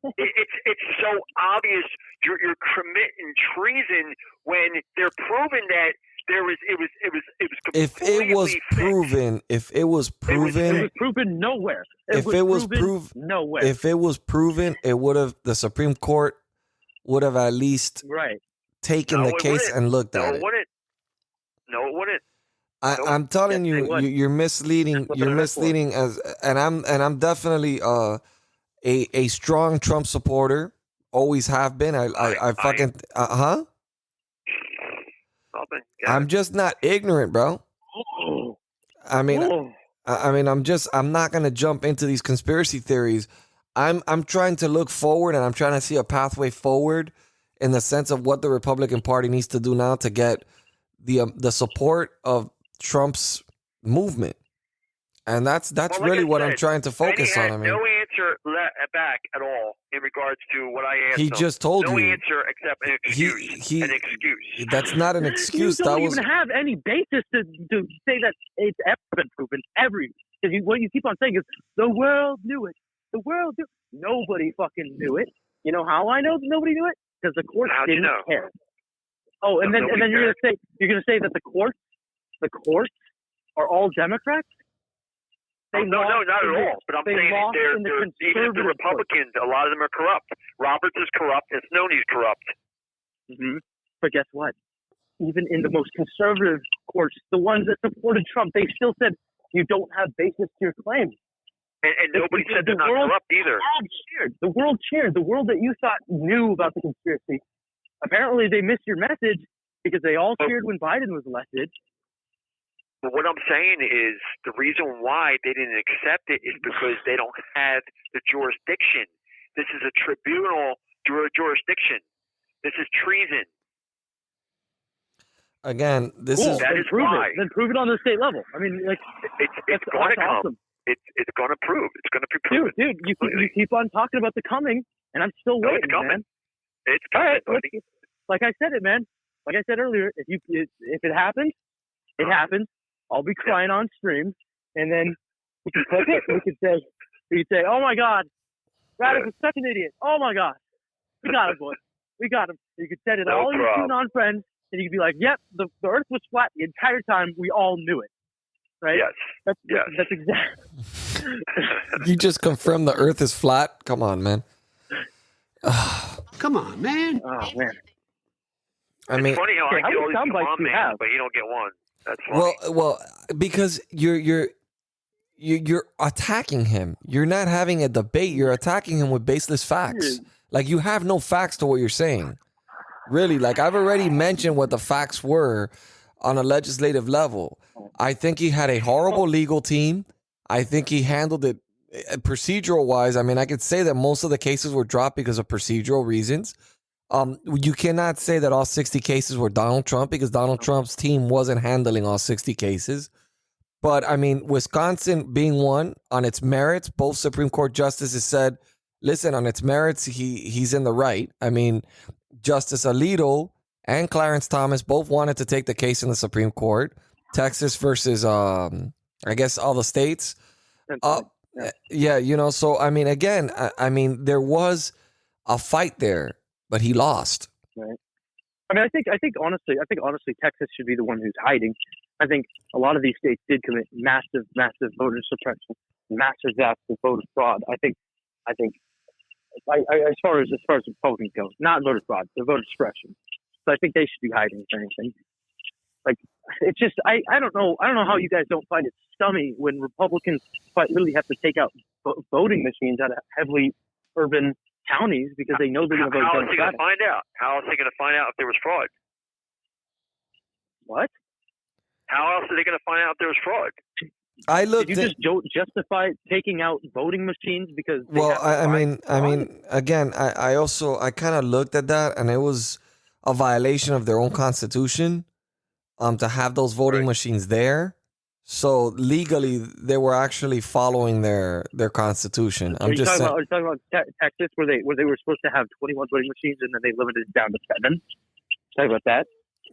It's so obvious you're committing treason when they're proving that it was completely If it was proven nowhere. Nowhere. If it was proven, the Supreme Court would have at least taken the case and looked at it. No, it wouldn't. I'm telling you, you're misleading. You're misleading and I'm definitely a strong Trump supporter. Always have been. I fucking I'm just not ignorant, bro. I mean, I'm not gonna jump into these conspiracy theories. I'm trying to look forward, and I'm trying to see a pathway forward in the sense of what the Republican Party needs to do now to get the support of Trump's movement, and that's really what I'm trying to focus on. I mean, no answer back at all in regards to what I asked. He just told you. No answer except an excuse. An excuse. That's not an excuse. You don't even have any basis to say that it's ever been proven. Because what you keep on saying is the world knew it. The world knew. Nobody fucking knew it. You know how I know nobody knew it? Because the courts didn't care. Oh, and then you're gonna say that the courts the courts are all Democrats? No, not at all. But I'm saying they're even if the Republicans, a lot of them are corrupt. Roberts is corrupt. It's known he's corrupt. Mm-hmm. But guess what? Even in the most conservative courts, the ones that supported Trump, they still said you don't have basis to your claim. And nobody said they're not corrupt either. The world cheered. The world that you thought knew about the conspiracy. Apparently, they missed your message because they all cheered when Biden was elected. But what I'm saying is the reason why they didn't accept it is because they don't have the jurisdiction. This is a tribunal jurisdiction. This is treason. Again, this cool. is that is why. Then prove it on the state level. I mean, like it's going to come. Awesome. It's going to prove. It's going to be proven. Dude, you keep on talking about the coming, and I'm still waiting, it's coming. man. It's coming, all right, buddy. Like I said, man. Like I said earlier, if it happens, it happens. I'll be crying on stream, and then we can clip it. We can say, "Oh my God, Radical's such an idiot. Oh my God, we got him, boy. We got him." You could send it all your QAnon friends, and you could be like, "Yep, the Earth was flat the entire time. We all knew it." Right? Yes. That's exactly. You just confirmed the Earth is flat. Come on, man. Come on, man. Oh man. I mean, it's funny how I get all these sound bites command you man, have? but you don't get one. That's funny. well, because you're attacking him. You're not having a debate. You're attacking him with baseless facts. Like, you have no facts to what you're saying. Really, like, I've already mentioned what the facts were on a legislative level. I think he had a horrible legal team. I think he handled it procedural wise. I mean, I could say that most of the cases were dropped because of procedural reasons. You cannot say that all 60 cases were Donald Trump, because Donald Trump's team wasn't handling all 60 cases. But I mean, Wisconsin being one on its merits, both Supreme Court justices said, listen, on its merits, he's in the right. I mean, Justice Alito and Clarence Thomas both wanted to take the case in the Supreme Court. Texas versus, I guess, all the states. Yeah, you know, so I mean, again, I mean, there was a fight there, but he lost. Right. I mean, I think honestly, Texas should be the one who's hiding. I think a lot of these states did commit massive voter suppression, massive voter fraud. I think, as far as Republicans go, not voter fraud, the voter suppression. So I think they should be hiding, if anything. Like, it's just, I don't know how you guys don't find it stummy when Republicans literally have to take out voting machines out of heavily urban counties because they know they're going to vote Democratic. How else are they going to find out? How else are they going to find out if there was fraud? What? How else are they going to find out if there was fraud? I looked. Did you just justify taking out voting machines because? I mean, again, I kind of looked at that, and it was a violation of their own constitution, to have those voting machines there. So legally, they were actually following their constitution. Are you talking about Texas, where they were supposed to have 21 voting machines and then they limited it down to 7? Talking about that?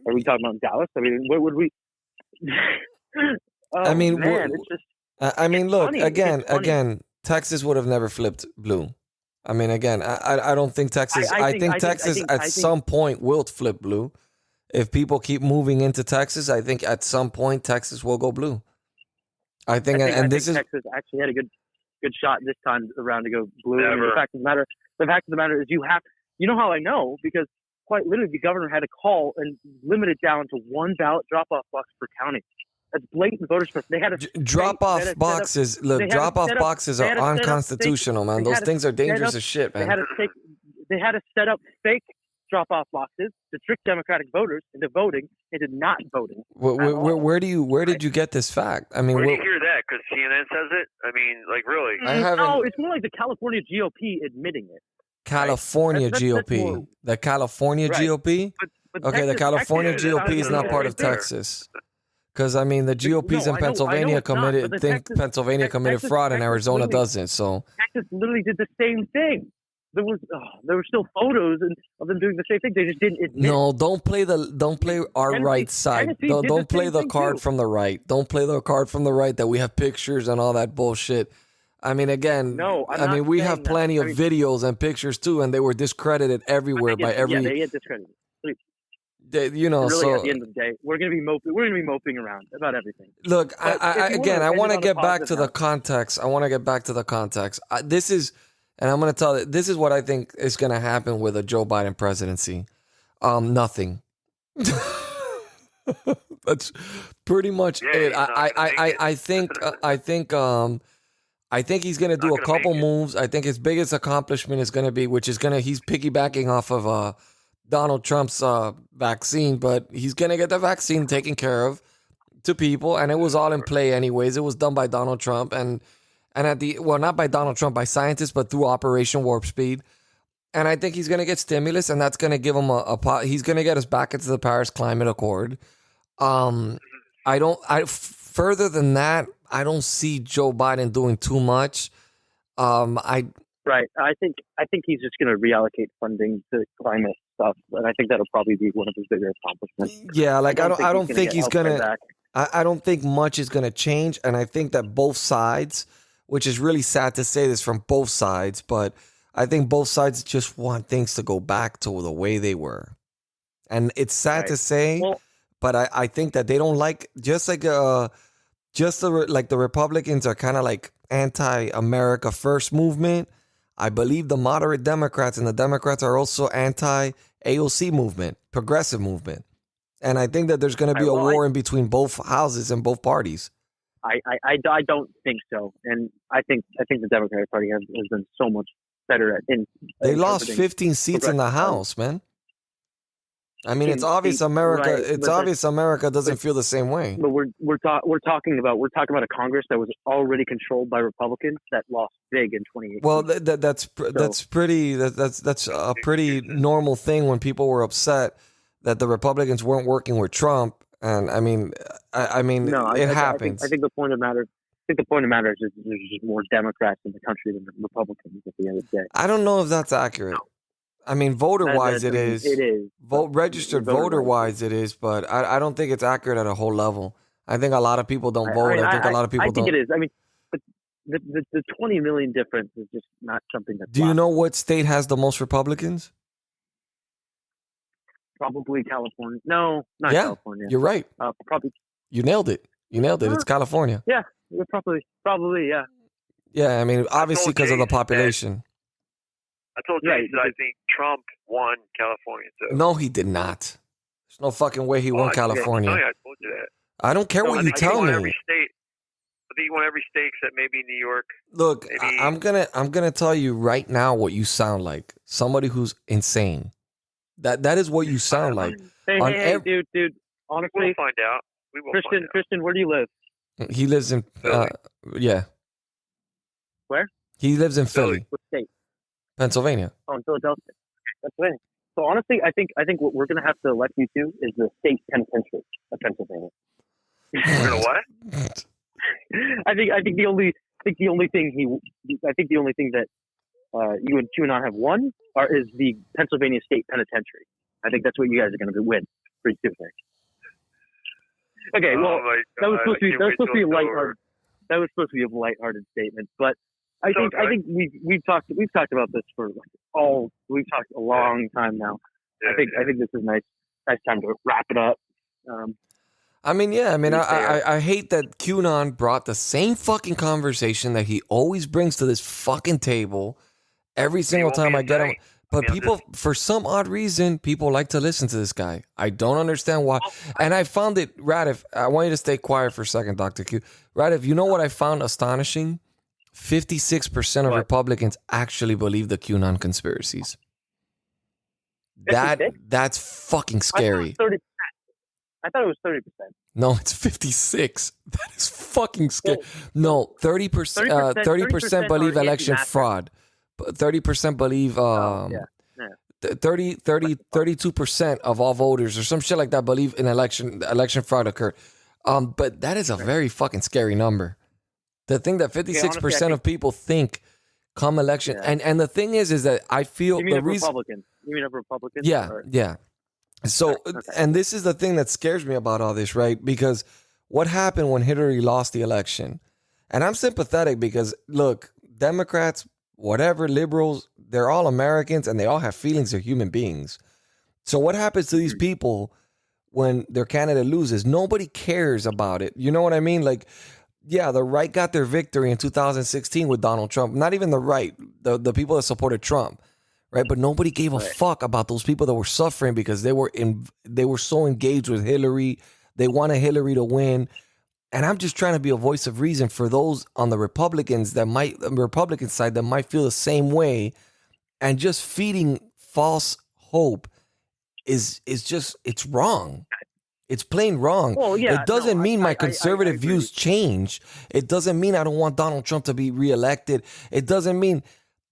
Are we talking about Dallas? I mean, what would we? I mean, man, it's just. I mean, look, funny. again, Texas would have never flipped blue. I mean, again, I don't think Texas. I think Texas at some point will flip blue. If people keep moving into Texas, I think at some point Texas will go blue. I think Texas actually had a good shot this time around to go blue. Never. I mean, the fact of the matter is, you know how I know, because quite literally the governor had to call and limit it down to one ballot drop-off box per county. That's blatant voter suppression. They had to drop-off boxes. Look, drop-off boxes are unconstitutional, man. Those things are dangerous as shit, man. They had to set up fake drop-off boxes to trick Democratic voters into voting, into not voting. Where did you get this fact? I mean, where do you hear that? Because CNN says it. I mean, like, really? No, it's more like the California GOP admitting it. California GOP. The California GOP? But Okay, the California Texas, GOP is not part of Texas. Because, I mean, the GOP's in Pennsylvania Pennsylvania committed fraud, and Arizona doesn't. So Texas literally did the same thing. There were still photos of them doing the same thing. They just didn't admit. No, don't play our right side. Don't play the card from the right. Don't play the card from the right that we have pictures and all that bullshit. I mean, again, we have plenty of videos and pictures too, and they were discredited everywhere by every. Yeah, they get discredited. You know, Really, so at the end of the day, we're gonna be moping around about everything. look, But I if you again, wanna I end want it to on a get back positive to the note- context. I want to get back to the context. This is, and I'm going to tell you, this is what I think is going to happen with a Joe Biden presidency. Nothing. That's pretty much Yeah, it. he's not gonna make it. I think he's going to do a Not gonna couple make it. moves. I think his biggest accomplishment is going to be, he's piggybacking off of Donald Trump's vaccine, but he's going to get the vaccine taken care of to people, and it was all in play anyways. It was done by Donald Trump, and not by Donald Trump, by scientists, but through Operation Warp Speed. And I think he's going to get stimulus, and that's going to give him he's going to get us back into the Paris Climate Accord. Further than that, I don't see Joe Biden doing too much. Right. I think he's just going to reallocate funding to climate stuff, and I think that'll probably be one of his bigger accomplishments. Yeah, like I don't think get he's healthcare gonna. back. I don't think much is gonna change, and I think that both sides, which is really sad to say this from both sides, but I think both sides just want things to go back to the way they were, and it's sad Right. to say, Well, but I think that they don't like the Republicans are kind of like anti-America First movement. I believe the moderate Democrats and the Democrats are also anti-AOC movement, progressive movement. And I think that there's going to be a war in between both houses and both parties. I don't think so, and I think the Democratic Party has been so much better They lost interpreting 15 seats in the progressive House, man. I mean, it's 15 obvious seats, America. right, It's but obvious America doesn't feel the same way. But we're talking about a Congress that was already controlled by Republicans that lost big in 2018. Well, that's a pretty normal thing when people were upset that the Republicans weren't working with Trump, and I mean, No, it happens. I think the point of matter. I think the point of matter is there's just more Democrats in the country than Republicans at the end of the day. I don't know if that's accurate. I mean, voter-wise, it is. It is. Registered voter-wise, it is, but I don't think it's accurate at a whole level. I think a lot of people don't vote. I think a lot of people don't. I think it is. I mean, but the 20 million difference is just not something that's. Do you know what state has the most Republicans? Probably California. No, not Yeah, California. you're right. Probably. You nailed it. It's California. Yeah, probably, yeah. Yeah, I mean, obviously because of the Jason population. I told you that I think Trump won California too. No, he did not. There's no fucking way he won California. I told you that. I don't care what you tell me. Every state. I think he won every state except maybe New York. Look, Maybe. I'm gonna tell you right now what you sound like. Somebody who's insane. That is what you sound like. Hey, dude. Honestly, We'll find out. We will find out. Christian, where do you live? He lives in yeah. Where? He lives in Philly, What state? Pennsylvania. Oh, in Philadelphia. That's right. So honestly, I think what we're going to have to elect you to is the state penitentiary of Pennsylvania. We're gonna what? I think the only thing that you and I have won is the Pennsylvania State Penitentiary. I think that's what you guys are going to win pretty soon. Okay, well, that was supposed to be lighthearted. That was supposed to be a lighthearted statement, but I think we've talked about this we've talked a long time now. Yeah, I think this is nice time to wrap it up. I hate that QAnon brought the same fucking conversation that he always brings to this fucking table every single time I get him. But people, for some odd reason, people like to listen to this guy. I don't understand why. And I found it, Radif, I want you to stay quiet for a second, Dr. Q. Radif, you know what I found astonishing? 56% of Republicans actually believe the QAnon conspiracies. 56? That's fucking scary. I thought it was 30%. No, it's 56. That is fucking scary. No, 30%. 30% believe election fraud. 30% believe 32% of all voters or some shit like that believe in election fraud occurred. But that is a very fucking scary number. The thing that 56% of people think come election, and the thing is that I feel the reason. Republicans? You mean of Republicans? Yeah, or? yeah. So, and this is the thing that scares me about all this, right? Because what happened when Hillary lost the election? And I'm sympathetic because, look, Democrats, whatever, liberals, they're all Americans and they all have feelings. They're human beings. So what happens to these people when their candidate loses? Nobody cares about it. You know what I mean? Like, yeah, the right got their victory in 2016 with Donald Trump. Not even the right, the people that supported Trump, right? But nobody gave a fuck about those people that were suffering because they were so engaged with Hillary. They wanted Hillary to win. And I'm just trying to be a voice of reason for those on the Republican side that might feel the same way, and just feeding false hope is just, it's wrong. It's plain wrong. Well, yeah, it doesn't mean my I conservative views change. It doesn't mean I don't want Donald Trump to be reelected. It doesn't mean,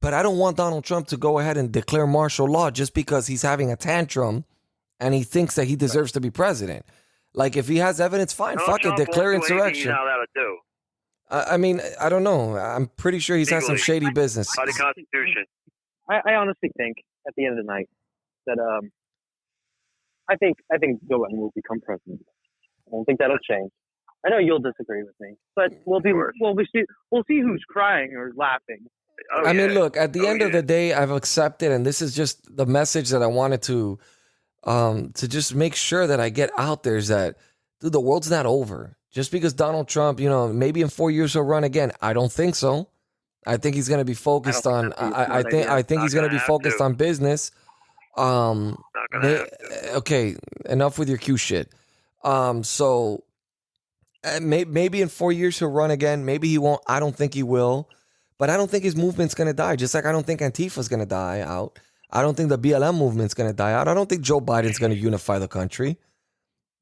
but I don't want Donald Trump to go ahead and declare martial law just because he's having a tantrum and he thinks that he deserves to be president. Like, if he has evidence, fine, Donald fuck Trump it, declare won't do anything he's insurrection. not allowed to do I mean, I don't know. I'm pretty sure he's had some Legally. shady business. by the Constitution. I honestly think at the end of the night that I think Joe Biden will become president. I don't think that'll change. I know you'll disagree with me, but we'll see who's crying or laughing. Oh, I mean, yeah. look, at the end of yeah. the day, I've accepted, and this is just the message that I wanted to just make sure that I get out there, is that, dude, the world's not over. Just because Donald Trump, maybe in 4 years he'll run again. I don't think so. I think he's going to be focused on. I think he's going to be focused on business. Not gonna have to. Okay, enough with your Q shit. So maybe in 4 years he'll run again. Maybe he won't. I don't think he will. But I don't think his movement's going to die. Just like I don't think Antifa's going to die out. I don't think the BLM movement's going to die out. I don't think Joe Biden's going to unify the country.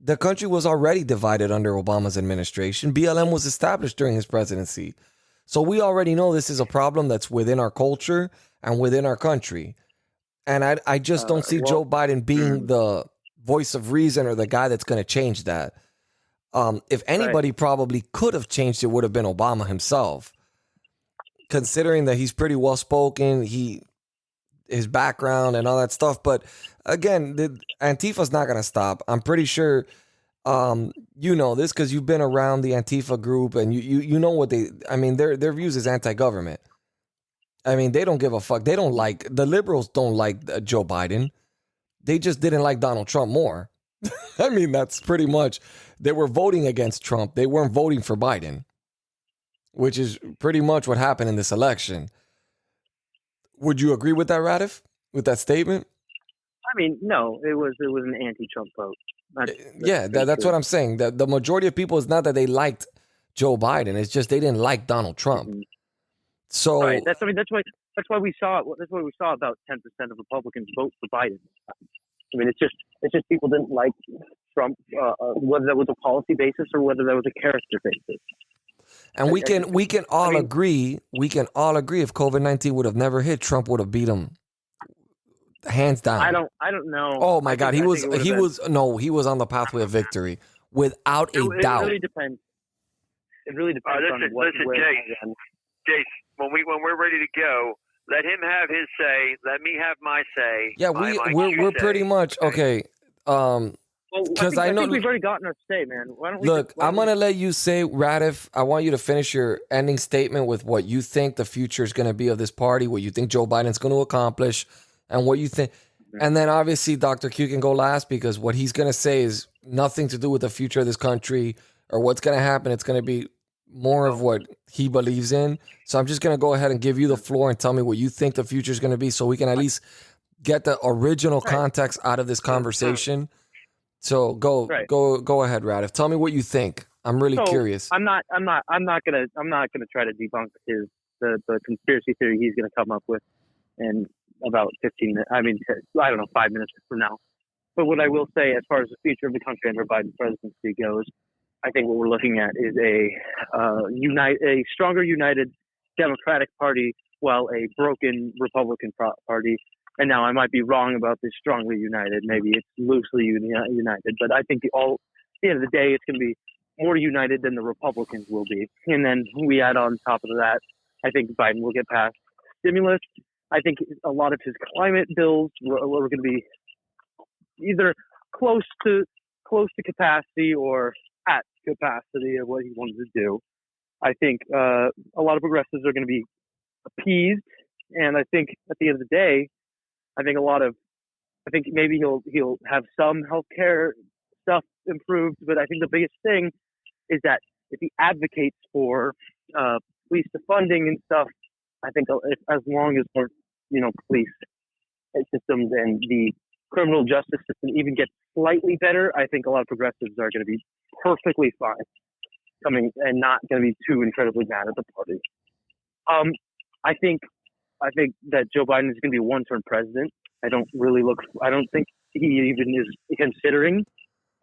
The country was already divided under Obama's administration. BLM was established during his presidency. So we already know this is a problem that's within our culture and within our country. And I just don't see Joe Biden being the voice of reason or the guy that's going to change that. If anybody probably could have changed it, would have been Obama himself. Considering that he's pretty well spoken, his background and all that stuff. But again, Antifa's not going to stop. I'm pretty sure you know this because you've been around the Antifa group and you know what their views is anti-government. I mean, they don't give a fuck. The liberals don't like Joe Biden. They just didn't like Donald Trump more. I mean, that's pretty much, they were voting against Trump. They weren't voting for Biden, which is pretty much what happened in this election. Would you agree with that, Radif? With that statement? I mean, no, it was an anti-Trump vote. That's what I'm saying. The majority of people, is not that they liked Joe Biden. It's just they didn't like Donald Trump. Mm-hmm. So right. That's why we saw about 10% of Republicans vote for Biden. I mean, it's just people didn't like Trump, whether that was a policy basis or whether that was a character basis. And we can all agree if COVID-19 would have never hit, Trump would have beat him hands down. I don't know. Oh my God, he was on the pathway of victory without a doubt. It really depends. It really depends on what. Listen, Jace, when we're ready to go, let him have his say. Let me have my say. Yeah, we're pretty much okay. Because I think we've already gotten our say, man. Why don't we I'm going to let you say, Radif, I want you to finish your ending statement with what you think the future is going to be of this party, what you think Joe Biden's going to accomplish, and what you think. And then obviously Dr. Q can go last, because what he's going to say is nothing to do with the future of this country or what's going to happen. It's going to be more of what he believes in. So I'm just going to go ahead and give you the floor and tell me what you think the future is going to be, so we can at least get the original context out of this conversation. So go ahead, Radif. Tell me what you think. I'm really curious. I'm not gonna try to debunk the conspiracy theory he's gonna come up with in about 15 minutes. I mean, I don't know, 5 minutes from now. But what I will say, as far as the future of the country under Biden's presidency goes, I think what we're looking at is a stronger, united Democratic Party, while a broken Republican Party. And now I might be wrong about this strongly united. Maybe it's loosely united. But I think at the end of the day, it's going to be more united than the Republicans will be. And then we add on top of that, I think Biden will get past stimulus. I think a lot of his climate bills we're going to be either close to capacity or at capacity of what he wanted to do. I think a lot of progressives are going to be appeased. And I think at the end of the day, I think a lot of I think maybe he'll have some healthcare stuff improved, but I think the biggest thing is that if he advocates for police defunding and stuff, I think as long as more, police systems and the criminal justice system even get slightly better, I think a lot of progressives are going to be perfectly fine coming and not going to be too incredibly mad at the party. I think that Joe Biden is going to be a one-term president. I don't think he even is considering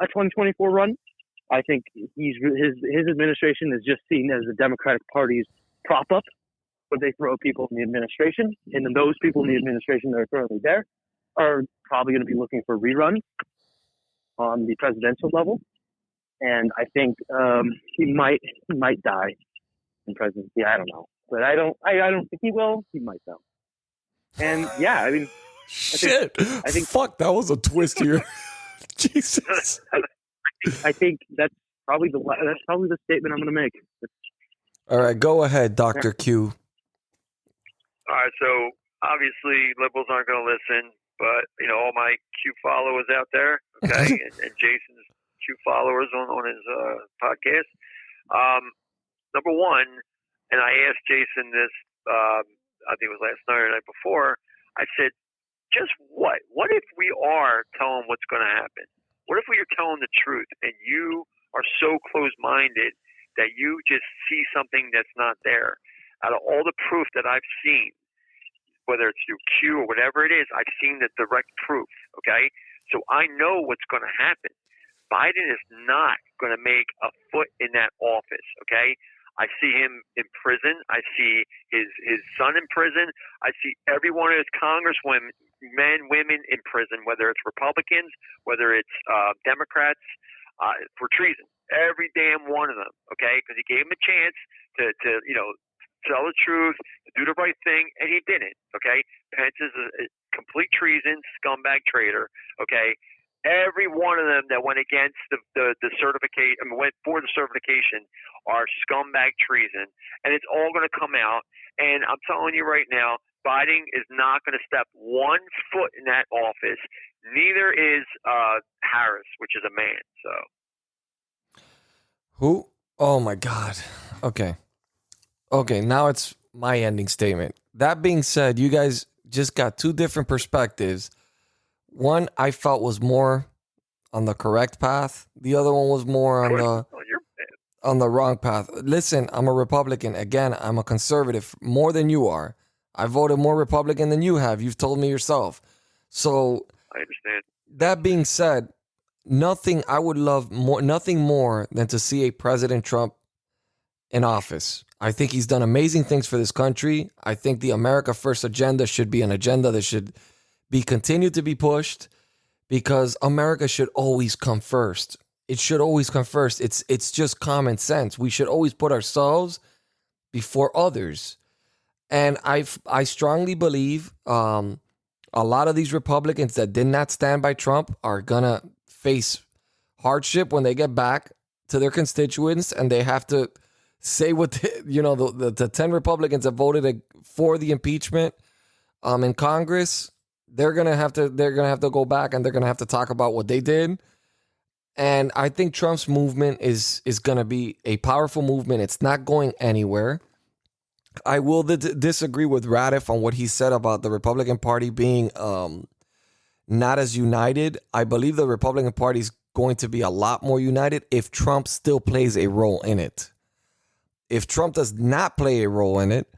a 2024 run. I think his administration is just seen as the Democratic Party's prop up, where they throw people in the administration, and then those people in the administration that are currently there are probably going to be looking for reruns on the presidential level. And I think he might die in presidency. I don't know, but I don't think he will. He might though. And yeah, I mean, shit. I think fuck, that was a twist here. Jesus. I think that's probably the statement I'm going to make. All right, go ahead, Dr. Q. All right, so obviously liberals aren't going to listen, but all my Q followers out there, okay, and Jason's Q followers on his podcast. Number one, and I asked Jason this, I think it was last night or the night before. I said, just what? What if we are telling what's going to happen? What if we are telling the truth and you are so close-minded that you just see something that's not there? Out of all the proof that I've seen, whether it's through Q or whatever it is, I've seen the direct proof, okay? So I know what's going to happen. Biden is not going to make a foot in that office, okay? I see him in prison. I see his son in prison. I see every one of his congresswomen, men, women in prison, whether it's Republicans, whether it's Democrats, for treason. Every damn one of them, okay? Because he gave him a chance to tell the truth, to do the right thing, and he didn't, okay? Pence is a complete treason, scumbag traitor, okay? Every one of them that went against the certification, went for the certification, are scumbag treason, and it's all going to come out. And I'm telling you right now, Biden is not going to step one foot in that office. Neither is Harris, which is a man. So, who? Oh my God. Okay. Now it's my ending statement. That being said, you guys just got two different perspectives. One I felt was more on the correct path. The other one was more on the wrong path. Listen, I'm a Republican. Again, I'm a conservative more than you are. I voted more Republican than you have. You've told me yourself. So I understand. That being said, nothing more than to see a President Trump in office. I think he's done amazing things for this country. I think the America First agenda should be an agenda that should be continued to be pushed, because America should always come first. It should always come first. It's just common sense. We should always put ourselves before others. And I strongly believe a lot of these Republicans that did not stand by Trump are gonna face hardship when they get back to their constituents, and they have to say what the 10 Republicans that voted for the impeachment in Congress. They're gonna have to go back, and they're gonna have to talk about what they did. And I think Trump's movement is gonna be a powerful movement. It's not going anywhere. I will disagree with Radif on what he said about the Republican Party being not as united. I believe the Republican Party is going to be a lot more united if Trump still plays a role in it. If Trump does not play a role in it,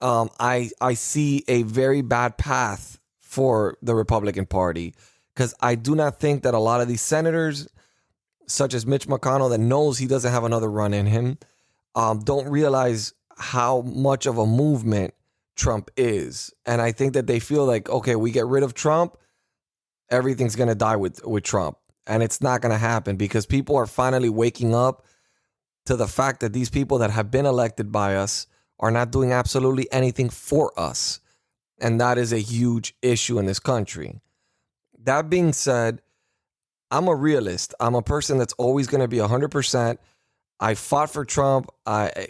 I see a very bad path for the Republican Party, because I do not think that a lot of these senators, such as Mitch McConnell, that knows he doesn't have another run in him, don't realize how much of a movement Trump is. And I think that they feel like, okay, we get rid of Trump, everything's going to die with Trump. And it's not going to happen, because people are finally waking up to the fact that these people that have been elected by us are not doing absolutely anything for us. And that is a huge issue in this country. That being said, I'm a realist. I'm a person that's always going to be 100%. I fought for Trump.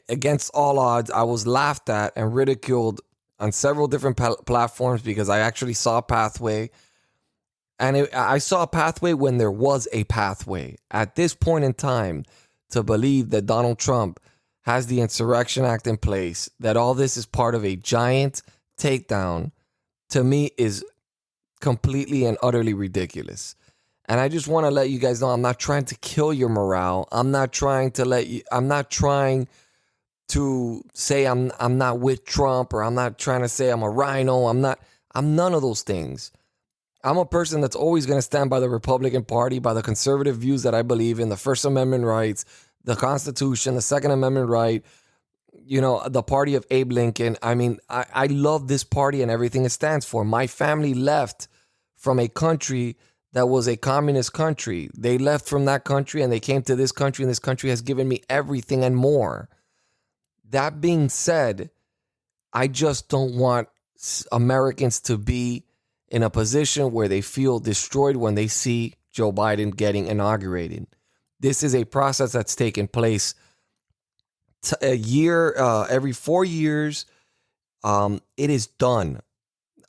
Against all odds, I was laughed at and ridiculed on several different platforms because I actually saw a pathway. And I saw a pathway when there was a pathway. At this point in time, to believe that Donald Trump has the Insurrection Act in place, that all this is part of a giant takedown, to me is completely and utterly ridiculous. And I just want to let you guys know, I'm not trying to kill your morale. I'm not trying to say I'm not with Trump, or I'm not trying to say I'm a rhino. I'm none of those things. I'm a person that's always going to stand by the Republican Party, by the conservative views that I believe in, the First Amendment rights, the Constitution, the Second Amendment right, the party of Abe Lincoln. I mean, I love this party and everything it stands for. My family left from a country that was a communist country. They left from that country and they came to this country, and this country has given me everything and more. That being said, I just don't want Americans to be in a position where they feel destroyed when they see Joe Biden getting inaugurated. This is a process that's taken place a year, every 4 years. It is done.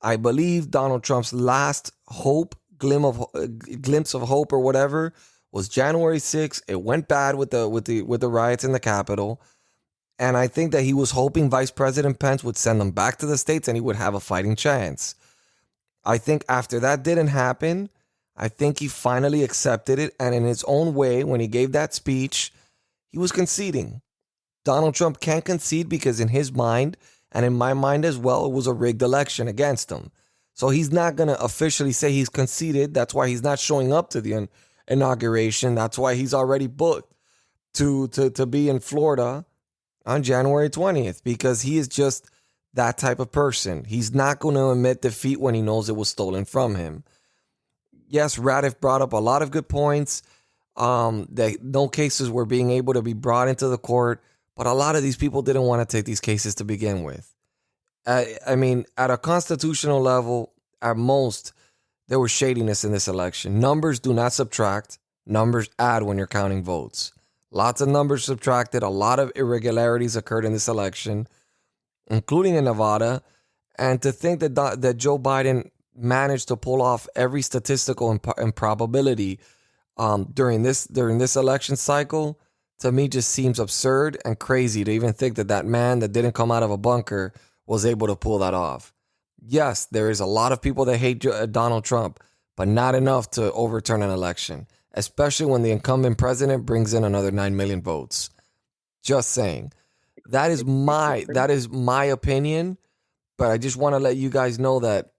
I believe Donald Trump's last hope, glimpse of hope or whatever, was January 6th. It went bad with the riots in the Capitol. And I think that he was hoping Vice President Pence would send them back to the States and he would have a fighting chance. I think after that didn't happen, I think he finally accepted it. And in his own way, when he gave that speech, he was conceding. Donald Trump can't concede because in his mind, and in my mind as well, it was a rigged election against him. So he's not going to officially say he's conceded. That's why he's not showing up to the inauguration. That's why he's already booked to be in Florida on January 20th, because he is just that type of person. He's not going to admit defeat when he knows it was stolen from him. Yes, Radif brought up a lot of good points. That no cases were being able to be brought into the court, but a lot of these people didn't want to take these cases to begin with. I mean, at a constitutional level, at most, there was shadiness in this election. Numbers do not subtract. Numbers add when you're counting votes. Lots of numbers subtracted. A lot of irregularities occurred in this election, including in Nevada. And to think that Joe Biden managed to pull off every statistical improbability during this election cycle, to me just seems absurd and crazy to even think that man that didn't come out of a bunker was able to pull that off. Yes, there is a lot of people that hate Donald Trump, but not enough to overturn an election, especially when the incumbent president brings in another 9 million votes. Just saying. That is my opinion, but I just want to let you guys know that,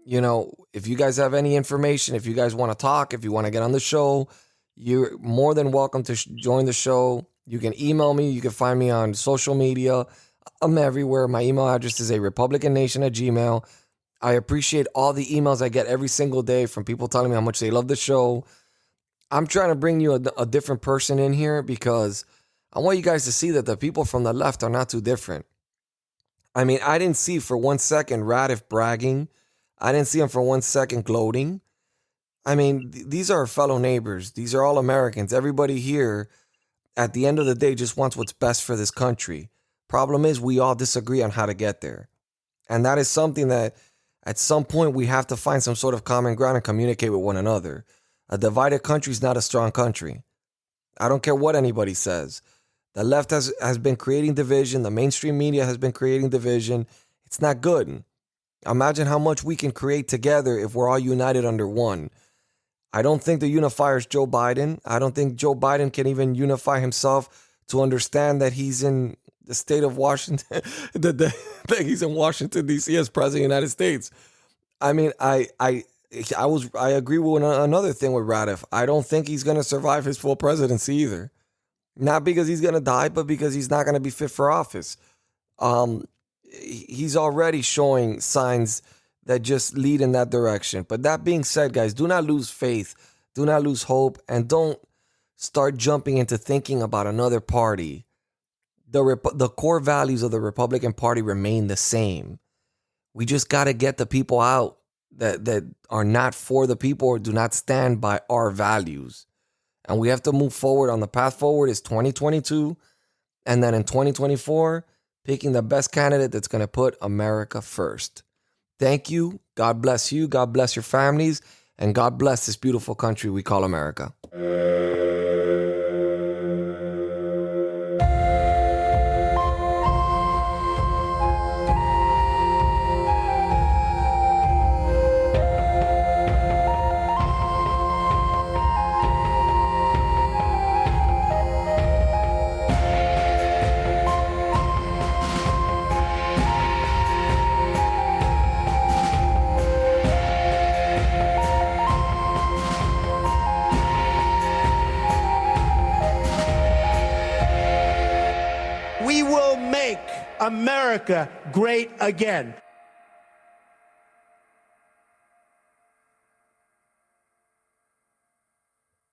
if you guys have any information, if you guys want to talk, if you want to get on the show, you're more than welcome to join the show. You can email me. You can find me on social media. I'm everywhere. My email address is arepublicannation@gmail.com. I appreciate all the emails I get every single day from people telling me how much they love the show. I'm trying to bring you a different person in here because I want you guys to see that the people from the left are not too different. I mean, I didn't see for 1 second Radif bragging. I didn't see him for 1 second gloating. I mean, these are our fellow neighbors. These are all Americans. Everybody here, at the end of the day, just wants what's best for this country. Problem is, we all disagree on how to get there. And that is something that at some point we have to find some sort of common ground and communicate with one another. A divided country is not a strong country. I don't care what anybody says. The left has been creating division. The mainstream media has been creating division. It's not good. Imagine how much we can create together if we're all united under one. I don't think the unifier is Joe Biden. I don't think Joe Biden can even unify himself to understand that he's in the state of Washington, that he's in Washington, D.C. as president of the United States. I mean, I agree with another thing with Radif. I don't think he's going to survive his full presidency either. Not because he's going to die, but because he's not going to be fit for office. He's already showing signs that just lead in that direction. But that being said, guys, do not lose faith. Do not lose hope. And don't start jumping into thinking about another party. The core values of the Republican Party remain the same. We just got to get the people out that are not for the people or do not stand by our values. And we have to move forward. On the path forward is 2022. And then in 2024, picking the best candidate that's going to put America first. Thank you. God bless you. God bless your families. And God bless this beautiful country we call America. We will make America great again.